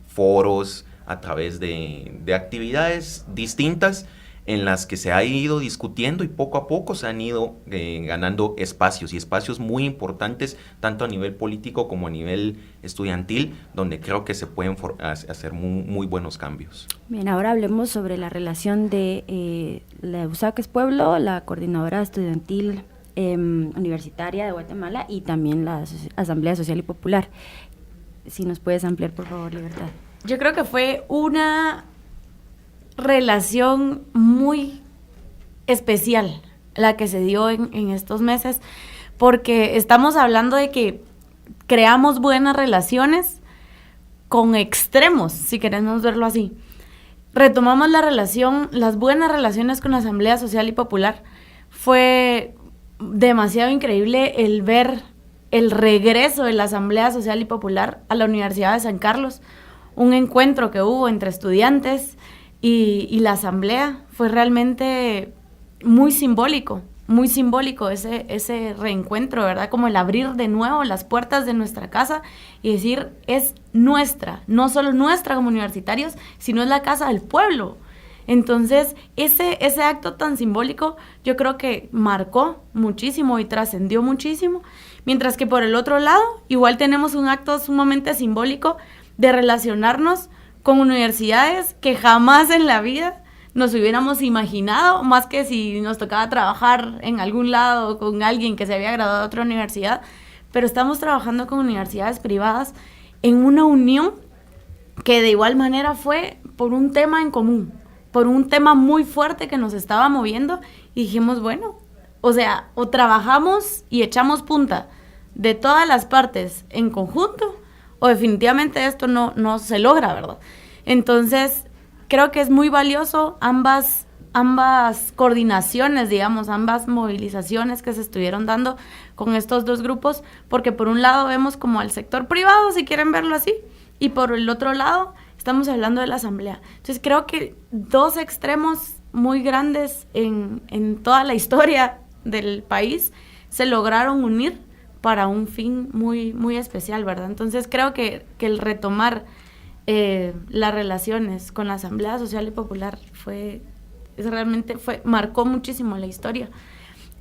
foros, a través de actividades distintas, en las que se ha ido discutiendo, y poco a poco se han ido ganando espacios, y espacios muy importantes, tanto a nivel político como a nivel estudiantil, donde creo que se pueden hacer muy buenos cambios. Bien, ahora hablemos sobre la relación de la USAC es Pueblo, la Coordinadora Estudiantil Universitaria de Guatemala, y también la Asamblea Social y Popular. Si nos puedes ampliar, por favor, Libertad. Yo creo que fue una relación muy especial la que se dio en estos meses, porque estamos hablando de que creamos buenas relaciones con extremos, si queremos verlo así. Retomamos las buenas relaciones con la Asamblea Social y Popular. Fue demasiado increíble el ver el regreso de la Asamblea Social y Popular a la Universidad de San Carlos, un encuentro que hubo entre estudiantes y la asamblea. Fue realmente muy simbólico ese reencuentro, ¿verdad? Como el abrir de nuevo las puertas de nuestra casa y decir, es nuestra, no solo nuestra como universitarios, sino es la casa del pueblo. Entonces, ese acto tan simbólico yo creo que marcó muchísimo y trascendió muchísimo, mientras que por el otro lado, igual tenemos un acto sumamente simbólico de relacionarnos con universidades que jamás en la vida nos hubiéramos imaginado, más que si nos tocaba trabajar en algún lado con alguien que se había graduado de otra universidad, pero estamos trabajando con universidades privadas en una unión que de igual manera fue por un tema en común, por un tema muy fuerte que nos estaba moviendo, y dijimos, bueno, o sea, o trabajamos y echamos punta de todas las partes en conjunto, o definitivamente esto no se logra, ¿verdad? Entonces, creo que es muy valioso ambas coordinaciones, digamos, ambas movilizaciones que se estuvieron dando con estos dos grupos, porque por un lado vemos como al sector privado, si quieren verlo así, y por el otro lado estamos hablando de la asamblea. Entonces, creo que dos extremos muy grandes en toda la historia del país se lograron unir para un fin muy especial, ¿verdad? Entonces creo que el retomar las relaciones con la Asamblea Social y Popular marcó muchísimo la historia,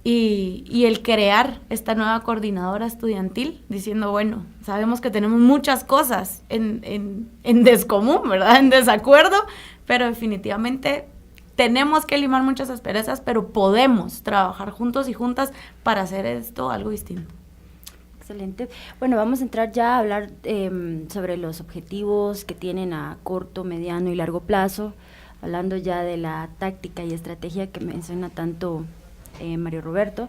y el crear esta nueva coordinadora estudiantil, diciendo, bueno, sabemos que tenemos muchas cosas en descomún, ¿verdad? En desacuerdo, pero definitivamente tenemos que limar muchas asperezas, pero podemos trabajar juntos y juntas para hacer esto algo distinto. Excelente. Bueno, vamos a entrar ya a hablar sobre los objetivos que tienen a corto, mediano y largo plazo, hablando ya de la táctica y estrategia que menciona tanto Mario Roberto.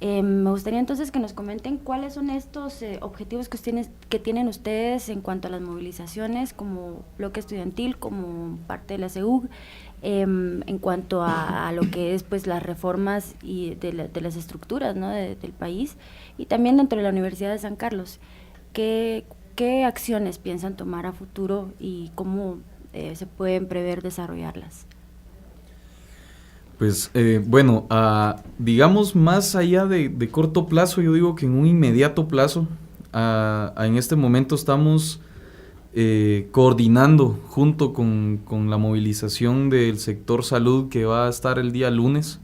Me gustaría entonces que nos comenten cuáles son estos objetivos que tienen ustedes en cuanto a las movilizaciones como bloque estudiantil, como parte de la CEUG, en cuanto a lo que es pues las reformas y de las estructuras, ¿no? del país, y también dentro de la Universidad de San Carlos. ¿Qué acciones piensan tomar a futuro y cómo se pueden prever desarrollarlas? Pues bueno, digamos más allá de corto plazo, yo digo que en un inmediato plazo, en este momento estamos coordinando junto con la movilización del sector salud que va a estar el día lunes.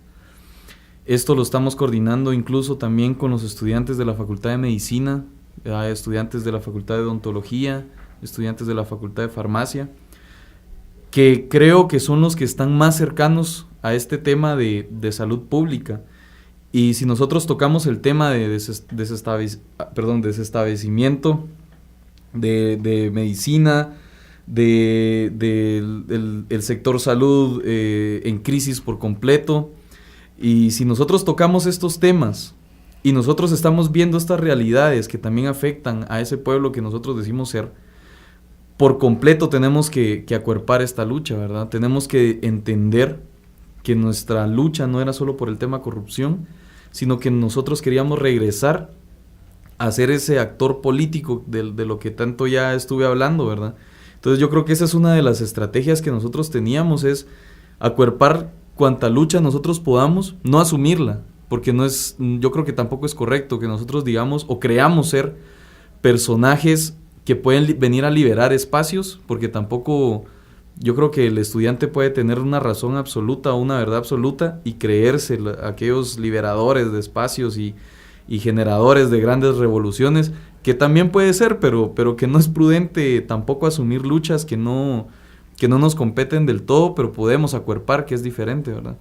Esto lo estamos coordinando incluso también con los estudiantes de la Facultad de Medicina, estudiantes de la Facultad de Odontología, estudiantes de la Facultad de Farmacia, que creo que son los que están más cercanos a este tema de salud pública. Y si nosotros tocamos el tema de desestablecimiento de medicina, del sector salud en crisis por completo, y si nosotros tocamos estos temas y nosotros estamos viendo estas realidades que también afectan a ese pueblo que nosotros decimos ser, por completo tenemos que acuerpar esta lucha, ¿verdad? Tenemos que entender que nuestra lucha no era solo por el tema corrupción, sino que nosotros queríamos regresar a ser ese actor político de lo que tanto ya estuve hablando, ¿verdad? Entonces yo creo que esa es una de las estrategias que nosotros teníamos, es acuerpar cuanta lucha nosotros podamos, no asumirla, porque yo creo que tampoco es correcto que nosotros digamos o creamos ser personajes que pueden venir a liberar espacios, porque tampoco yo creo que el estudiante puede tener una razón absoluta o una verdad absoluta y creerse aquellos liberadores de espacios y generadores de grandes revoluciones, que también puede ser, pero que no es prudente tampoco asumir luchas que no nos competen del todo, pero podemos acuerpar, que es diferente, ¿verdad?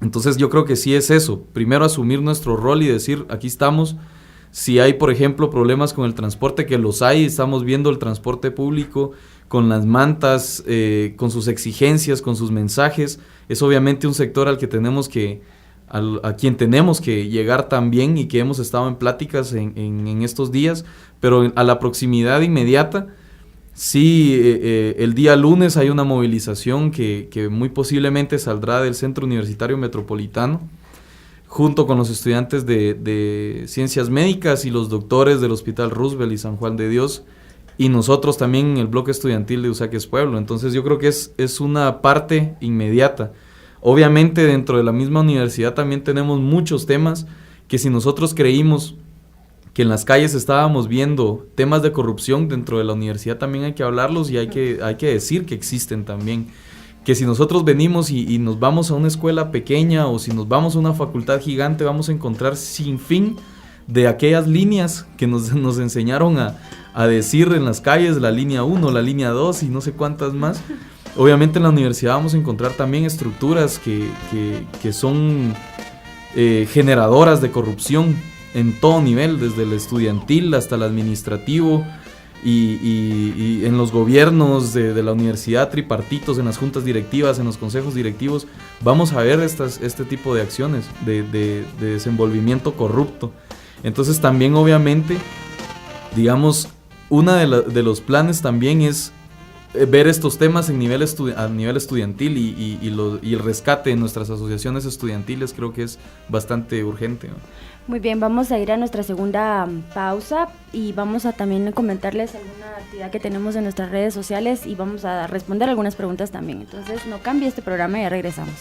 Entonces yo creo que sí es eso, primero asumir nuestro rol y decir, aquí estamos. Si hay, por ejemplo, problemas con el transporte, que los hay, estamos viendo el transporte público con las mantas, con sus exigencias, con sus mensajes, es obviamente un sector al que tenemos a quien tenemos que llegar también, y que hemos estado en pláticas en estos días, pero a la proximidad inmediata, sí, el día lunes hay una movilización que muy posiblemente saldrá del Centro Universitario Metropolitano, junto con los estudiantes de Ciencias Médicas y los doctores del Hospital Roosevelt y San Juan de Dios, y nosotros también en el bloque estudiantil de Usaques Pueblo. Entonces yo creo que es una parte inmediata. Obviamente dentro de la misma universidad también tenemos muchos temas que, si nosotros creímos que en las calles estábamos viendo temas de corrupción dentro de la universidad, también hay que hablarlos y hay que decir que existen también. Que si nosotros venimos y nos vamos a una escuela pequeña, o si nos vamos a una facultad gigante, vamos a encontrar sin fin de aquellas líneas que nos enseñaron a decir en las calles, la línea 1, la línea 2 y no sé cuántas más. Obviamente en la universidad vamos a encontrar también estructuras que son generadoras de corrupción en todo nivel, desde el estudiantil hasta el administrativo, y en los gobiernos de la universidad, tripartitos, en las juntas directivas, en los consejos directivos, vamos a ver este tipo de acciones de desenvolvimiento corrupto. Entonces también obviamente, digamos, uno de los planes también es ver estos temas a nivel estudiantil y el rescate de nuestras asociaciones estudiantiles. Creo que es bastante urgente, ¿no? Muy bien, vamos a ir a nuestra segunda pausa y vamos a también comentarles alguna actividad que tenemos en nuestras redes sociales y vamos a responder algunas preguntas también. Entonces no cambie este programa y ya regresamos.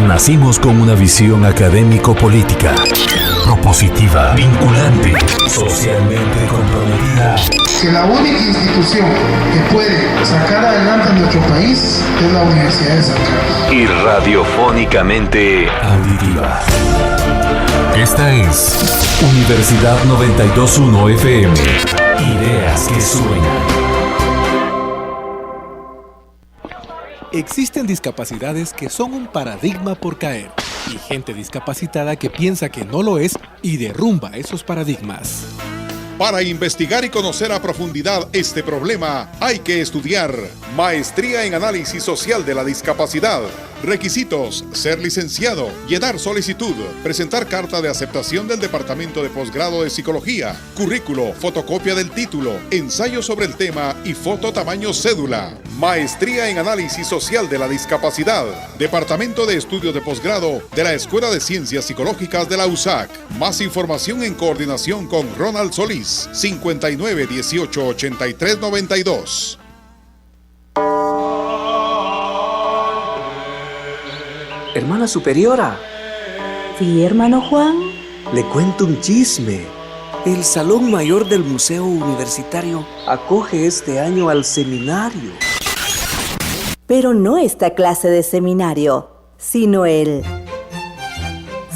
Nacimos con una visión académico-política, propositiva, vinculante, socialmente comprometida. Que la única institución que puede sacar adelante a nuestro país es la Universidad de San Carlos. Y radiofónicamente auditiva. Esta es Universidad 92.1 FM. Ideas que sueñan. Existen discapacidades que son un paradigma por caer. y gente discapacitada que piensa que no lo es y derrumba esos paradigmas. Para investigar y conocer a profundidad este problema, hay que estudiar Maestría en Análisis Social de la Discapacidad. Requisitos: ser licenciado, llenar solicitud, presentar carta de aceptación del Departamento de Posgrado de Psicología, currículo, fotocopia del título, ensayo sobre el tema y foto tamaño cédula. Maestría en Análisis Social de la Discapacidad, Departamento de Estudios de Posgrado de la Escuela de Ciencias Psicológicas de la USAC. Más información en coordinación con Ronald Solís, 59 18 83 92. Hermana superiora. Sí, hermano Juan. Le cuento un chisme. El Salón Mayor del Museo Universitario acoge este año al seminario. Pero no esta clase de seminario, sino el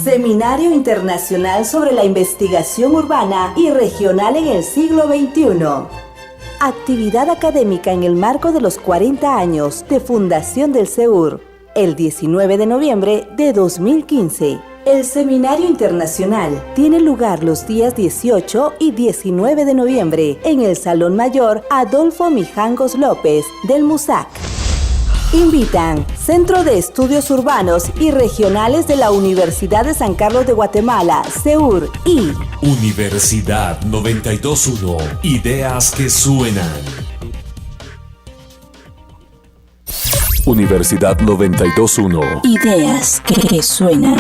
Seminario Internacional sobre la Investigación Urbana y Regional en el Siglo XXI. Actividad académica en el marco de los 40 años de fundación del CEUR. El 19 de noviembre de 2015. El Seminario Internacional tiene lugar los días 18 y 19 de noviembre en el Salón Mayor Adolfo Mijangos López del MUSAC. Invitan Centro de Estudios Urbanos y Regionales de la Universidad de San Carlos de Guatemala, CEUR y Universidad 921. Ideas que suenan. Universidad 921. Ideas que suenan.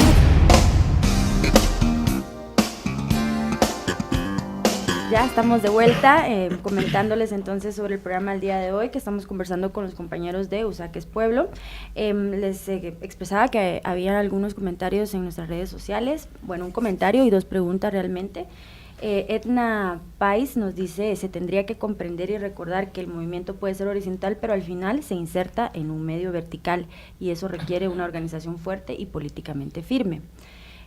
Ya estamos de vuelta comentándoles entonces sobre el programa del día de hoy, que estamos conversando con los compañeros de Usaques Pueblo. Les expresaba que había algunos comentarios en nuestras redes sociales, bueno, un comentario y dos preguntas realmente. Edna Pais nos dice: se tendría que comprender y recordar que el movimiento puede ser horizontal, pero al final se inserta en un medio vertical y eso requiere una organización fuerte y políticamente firme.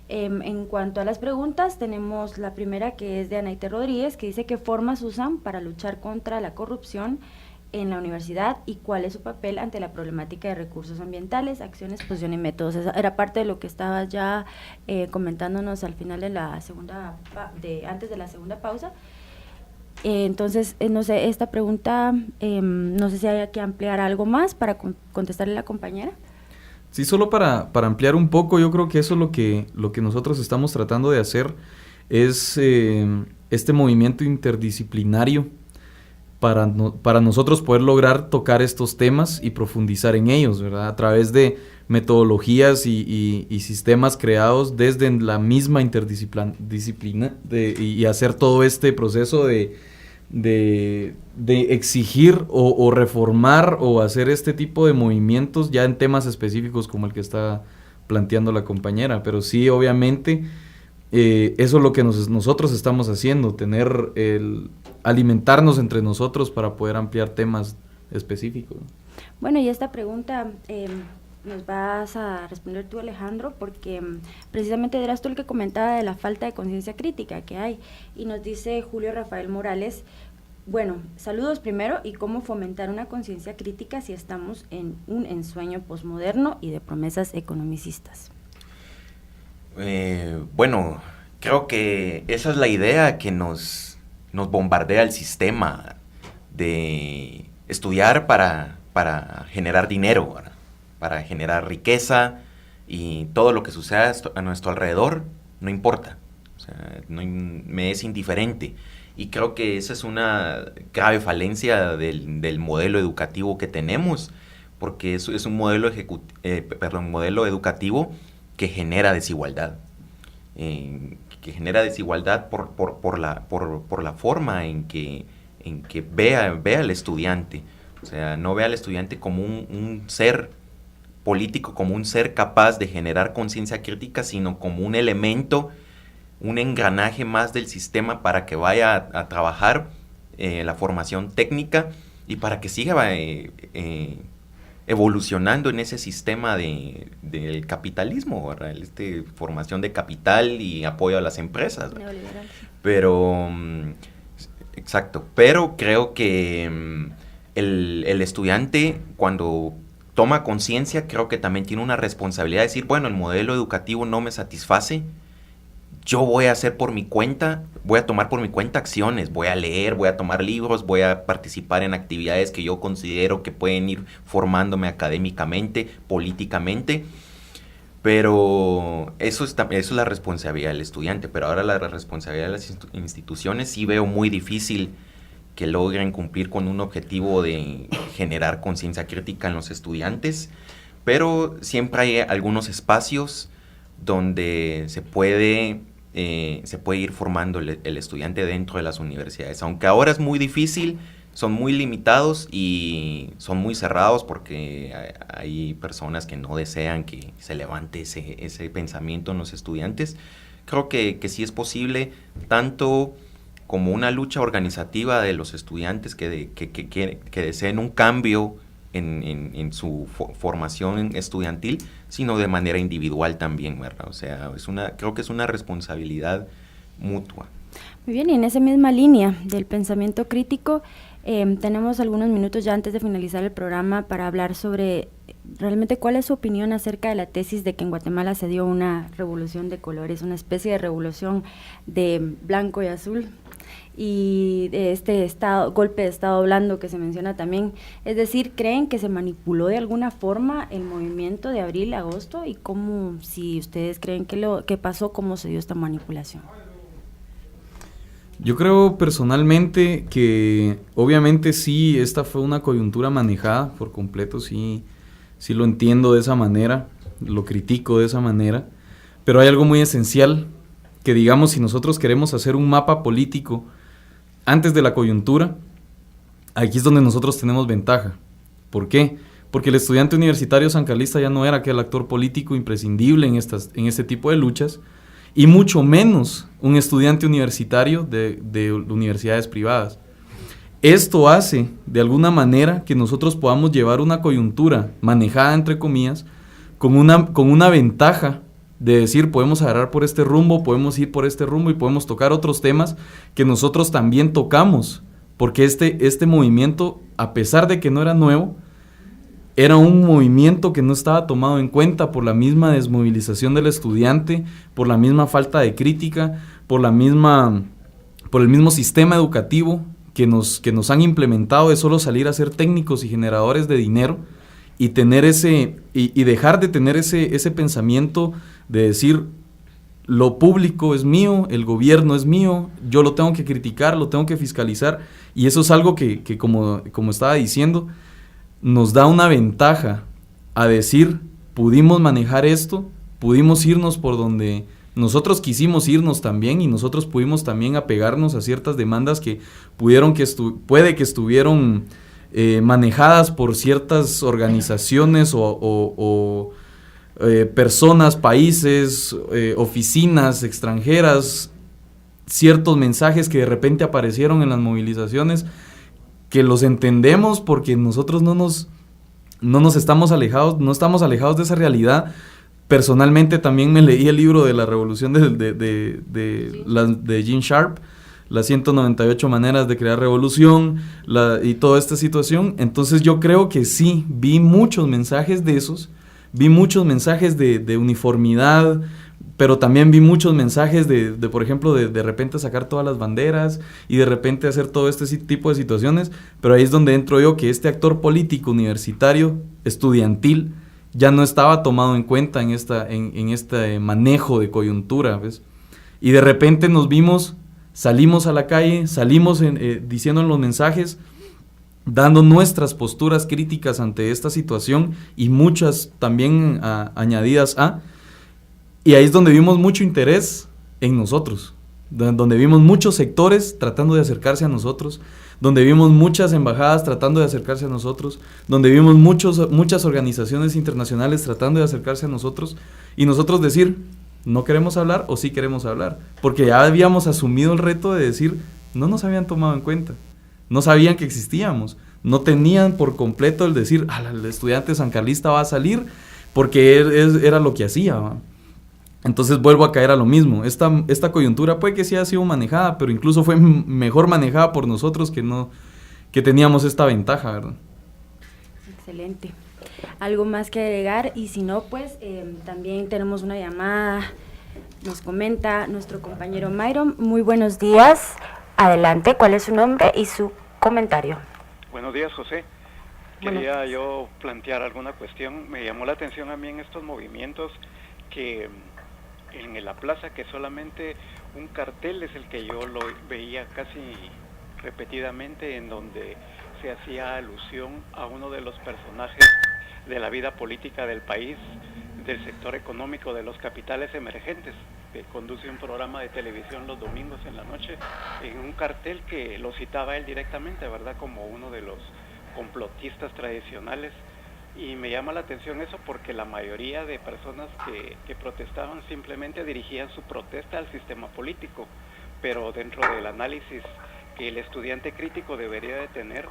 En cuanto a las preguntas, tenemos la primera, que es de Anaite Rodríguez, que dice: ¿qué formas usan para luchar contra la corrupción en la universidad y cuál es su papel ante la problemática de recursos ambientales, acciones, posición y métodos? Esa era parte de lo que estabas ya comentándonos al final de la segunda, antes de la segunda pausa. Entonces, no sé, esta pregunta, no sé si hay que ampliar algo más para contestarle a la compañera. Sí, solo para ampliar un poco, yo creo que eso es lo que nosotros estamos tratando de hacer, es este movimiento interdisciplinario para nosotros poder lograr tocar estos temas y profundizar en ellos, ¿verdad? A través de metodologías y sistemas creados desde la misma interdisciplina y hacer todo este proceso de exigir o reformar o hacer este tipo de movimientos ya en temas específicos como el que está planteando la compañera. Pero sí, obviamente, eso es lo que nosotros estamos haciendo, alimentarnos entre nosotros para poder ampliar temas específicos. Bueno, y esta pregunta nos vas a responder tú, Alejandro, porque precisamente eras tú el que comentaba de la falta de conciencia crítica que hay, y nos dice Julio Rafael Morales: bueno, saludos primero, y cómo fomentar una conciencia crítica si estamos en un ensueño posmoderno y de promesas economicistas. Bueno, creo que esa es la idea que nos bombardea el sistema de estudiar para generar dinero, ¿verdad? Para generar riqueza, y todo lo que suceda a nuestro alrededor no importa, o sea, me es indiferente. Y creo que esa es una grave falencia del modelo educativo que tenemos, porque es un modelo educativo que genera desigualdad. Que genera desigualdad por la forma en que vea al estudiante. O sea, no ve al estudiante como un ser político, como un ser capaz de generar conciencia crítica, sino como un elemento, un engranaje más del sistema para que vaya a trabajar la formación técnica y para que siga evolucionando en ese sistema del capitalismo, ¿verdad? Formación de capital y apoyo a las empresas. Neoliberal. Pero, exacto, pero creo que el estudiante, cuando toma conciencia, creo que también tiene una responsabilidad de decir, bueno, el modelo educativo no me satisface, yo voy a hacer por mi cuenta, voy a tomar por mi cuenta acciones, voy a leer, voy a tomar libros, voy a participar en actividades que yo considero que pueden ir formándome académicamente, políticamente, pero eso es la responsabilidad del estudiante. Pero ahora la responsabilidad de las instituciones sí veo muy difícil que logren cumplir con un objetivo de generar conciencia crítica en los estudiantes, pero siempre hay algunos espacios donde se puede ir formando el estudiante dentro de las universidades, aunque ahora es muy difícil, son muy limitados y son muy cerrados porque hay personas que no desean que se levante ese pensamiento en los estudiantes. Creo que sí es posible, tanto como una lucha organizativa de los estudiantes que deseen un cambio en su formación estudiantil, sino de manera individual también, ¿verdad? O sea, creo que es una responsabilidad mutua. Muy bien, y en esa misma línea del pensamiento crítico, tenemos algunos minutos ya antes de finalizar el programa para hablar sobre realmente cuál es su opinión acerca de la tesis de que en Guatemala se dio una revolución de colores, una especie de revolución de blanco y azul, y de este golpe de estado blando que se menciona también. Es decir, ¿creen que se manipuló de alguna forma el movimiento de abril a agosto? Y cómo, si ustedes creen que pasó, cómo se dio esta manipulación. Yo creo personalmente que obviamente sí, esta fue una coyuntura manejada por completo, sí lo entiendo de esa manera, lo critico de esa manera, pero hay algo muy esencial que, digamos, si nosotros queremos hacer un mapa político antes de la coyuntura, aquí es donde nosotros tenemos ventaja. ¿Por qué? Porque el estudiante universitario sancarlista ya no era aquel actor político imprescindible en este tipo de luchas, y mucho menos un estudiante universitario de universidades privadas. Esto hace, de alguna manera, que nosotros podamos llevar una coyuntura manejada, entre comillas, con una ventaja de decir, podemos agarrar por este rumbo, podemos ir por este rumbo y podemos tocar otros temas que nosotros también tocamos, porque este movimiento, a pesar de que no era nuevo, era un movimiento que no estaba tomado en cuenta por la misma desmovilización del estudiante, por la misma falta de crítica, por el mismo sistema educativo que nos han implementado de solo salir a ser técnicos y generadores de dinero, y tener y dejar de tener ese pensamiento de decir, lo público es mío, el gobierno es mío, yo lo tengo que criticar, lo tengo que fiscalizar, y eso es algo que como estaba diciendo, nos da una ventaja a decir, pudimos manejar esto, pudimos irnos por donde nosotros quisimos irnos también, y nosotros pudimos también apegarnos a ciertas demandas que puede que estuvieron manejadas por ciertas organizaciones o personas, países, oficinas extranjeras, ciertos mensajes que de repente aparecieron en las movilizaciones, que los entendemos porque nosotros no estamos alejados de esa realidad. Personalmente también me leí el libro de la revolución de Gene Sharp, las 198 maneras de crear revolución, y toda esta situación. Entonces yo creo que sí, vi muchos mensajes de esos, vi muchos mensajes de uniformidad, pero también vi muchos mensajes por ejemplo, de repente sacar todas las banderas y de repente hacer todo este tipo de situaciones, pero ahí es donde entro yo, que este actor político universitario, estudiantil, ya no estaba tomado en cuenta en este manejo de coyuntura, ¿ves? Y de repente salimos a la calle, salimos diciendo en los mensajes, dando nuestras posturas críticas ante esta situación, y muchas también añadidas y ahí es donde vimos mucho interés en nosotros, donde vimos muchos sectores tratando de acercarse a nosotros, donde vimos muchas embajadas tratando de acercarse a nosotros, donde vimos muchas organizaciones internacionales tratando de acercarse a nosotros, y nosotros decir, no queremos hablar o sí queremos hablar, porque ya habíamos asumido el reto de decir, no nos habían tomado en cuenta, no sabían que existíamos, no tenían por completo el decir, el estudiante sancarlista va a salir porque era lo que hacía, ¿va? Entonces vuelvo a caer a lo mismo. Esta coyuntura puede que sí haya sido manejada, pero incluso fue mejor manejada por nosotros que teníamos esta ventaja, ¿verdad? Excelente. algo más que agregar, y si no, pues también tenemos una llamada, nos comenta nuestro compañero Myron. Muy buenos días, adelante, ¿cuál es su nombre y su comentario? Buenos días, José. Quería yo plantear alguna cuestión. Me llamó la atención a mí en estos movimientos que en la plaza, que solamente un cartel es el que yo lo veía casi repetidamente, en donde se hacía alusión a uno de los personajes de la vida política del país, del sector económico, de los capitales emergentes, que conduce un programa de televisión los domingos en la noche, en un cartel que lo citaba él directamente, ¿verdad?, como uno de los complotistas tradicionales. Y me llama la atención eso porque la mayoría de personas que protestaban simplemente dirigían su protesta al sistema político, pero dentro del análisis que el estudiante crítico debería de tener,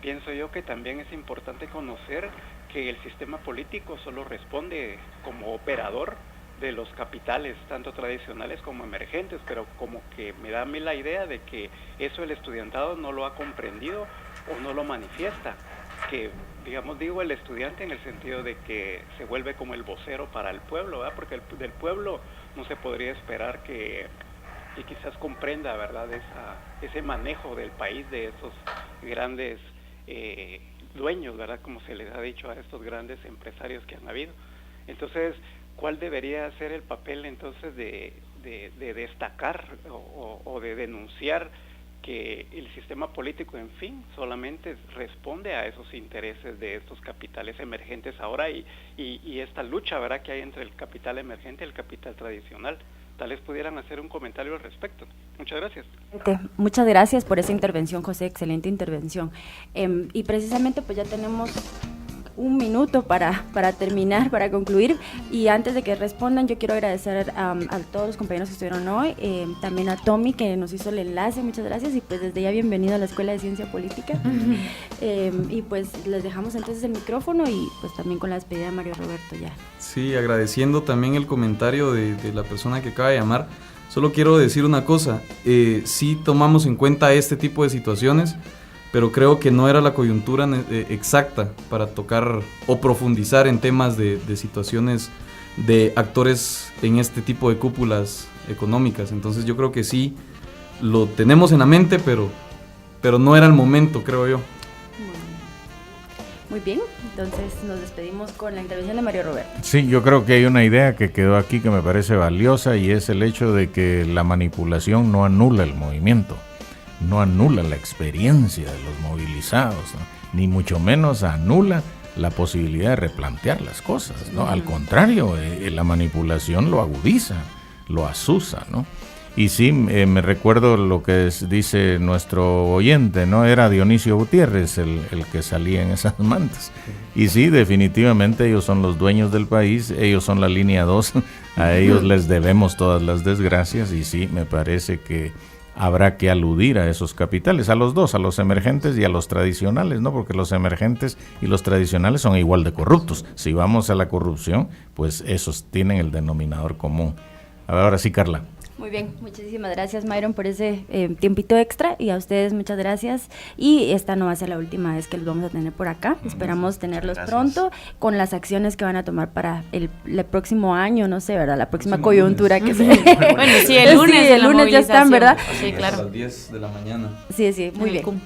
pienso yo que también es importante conocer que el sistema político solo responde como operador de los capitales, tanto tradicionales como emergentes, pero como que me da a mí la idea de que eso el estudiantado no lo ha comprendido o no lo manifiesta, que digamos, digo el estudiante en el sentido de que se vuelve como el vocero para el pueblo, ¿verdad? Porque del pueblo no se podría esperar que quizás comprenda, ¿verdad?, ese manejo del país, de esos grandes dueños, ¿verdad?, como se les ha dicho a estos grandes empresarios que han habido. Entonces, ¿cuál debería ser el papel entonces de destacar o de denunciar que el sistema político, en fin, solamente responde a esos intereses de estos capitales emergentes ahora y esta lucha, ¿verdad?, que hay entre el capital emergente y el capital tradicional? Tal vez pudieran hacer un comentario al respecto. Muchas gracias. Muchas gracias por esa intervención, José, excelente intervención. Y precisamente pues ya tenemos un minuto para terminar, para concluir, y antes de que respondan yo quiero agradecer a todos los compañeros que estuvieron hoy, también a Tommy que nos hizo el enlace, muchas gracias, y pues desde ya bienvenido a la Escuela de Ciencia Política. Y pues les dejamos entonces el micrófono y pues también con la despedida de Mario Roberto ya. Sí, agradeciendo también el comentario de la persona que acaba de llamar. Solo quiero decir una cosa, sí tomamos en cuenta este tipo de situaciones, pero creo que no era la coyuntura exacta para tocar o profundizar en temas de situaciones de actores en este tipo de cúpulas económicas. Entonces yo creo que sí lo tenemos en la mente, pero no era el momento, creo yo. Muy bien, entonces nos despedimos con la intervención de Mario Roberto. Sí, yo creo que hay una idea que quedó aquí que me parece valiosa, y es el hecho de que la manipulación no anula el movimiento, no anula la experiencia de los movilizados, ¿no?, ni mucho menos anula la posibilidad de replantear las cosas, ¿no? Al contrario, la manipulación lo agudiza, lo azuza, ¿no? Y sí, me recuerdo lo que dice nuestro oyente, ¿no? Era Dionisio Gutiérrez el que salía en esas mantas. Y sí, definitivamente ellos son los dueños del país, ellos son la línea 2, a ellos les debemos todas las desgracias, y sí, me parece que habrá que aludir a esos capitales, a los dos, a los emergentes y a los tradicionales, ¿no? Porque los emergentes y los tradicionales son igual de corruptos. Si vamos a la corrupción, pues esos tienen el denominador común. Ahora sí, Carla. Muy bien, muchísimas gracias, Myron, por ese tiempito extra, y a ustedes muchas gracias, y esta no va a ser la última vez que los vamos a tener por acá, esperamos tenerlos pronto con las acciones que van a tomar para el próximo año, no sé, ¿verdad? La próxima coyuntura que se... Bueno, sí, el lunes ya están, ¿verdad? Sí, claro. A las 10 de la mañana. Sí, muy bien.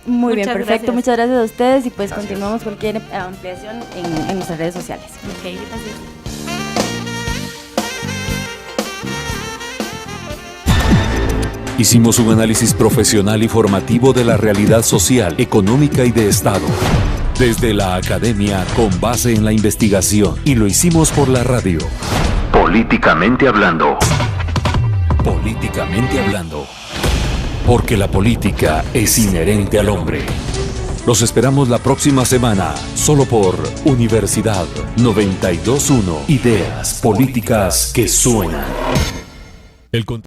Muy bien, perfecto, gracias. Muchas gracias a ustedes, y pues continuamos cualquier ampliación en nuestras redes sociales. Ok, gracias. Hicimos un análisis profesional y formativo de la realidad social, económica y de Estado. Desde la academia, con base en la investigación. Y lo hicimos por la radio. Políticamente hablando. Políticamente hablando. Porque la política es inherente al hombre. Los esperamos la próxima semana, solo por Universidad 92.1. Ideas políticas que suenan.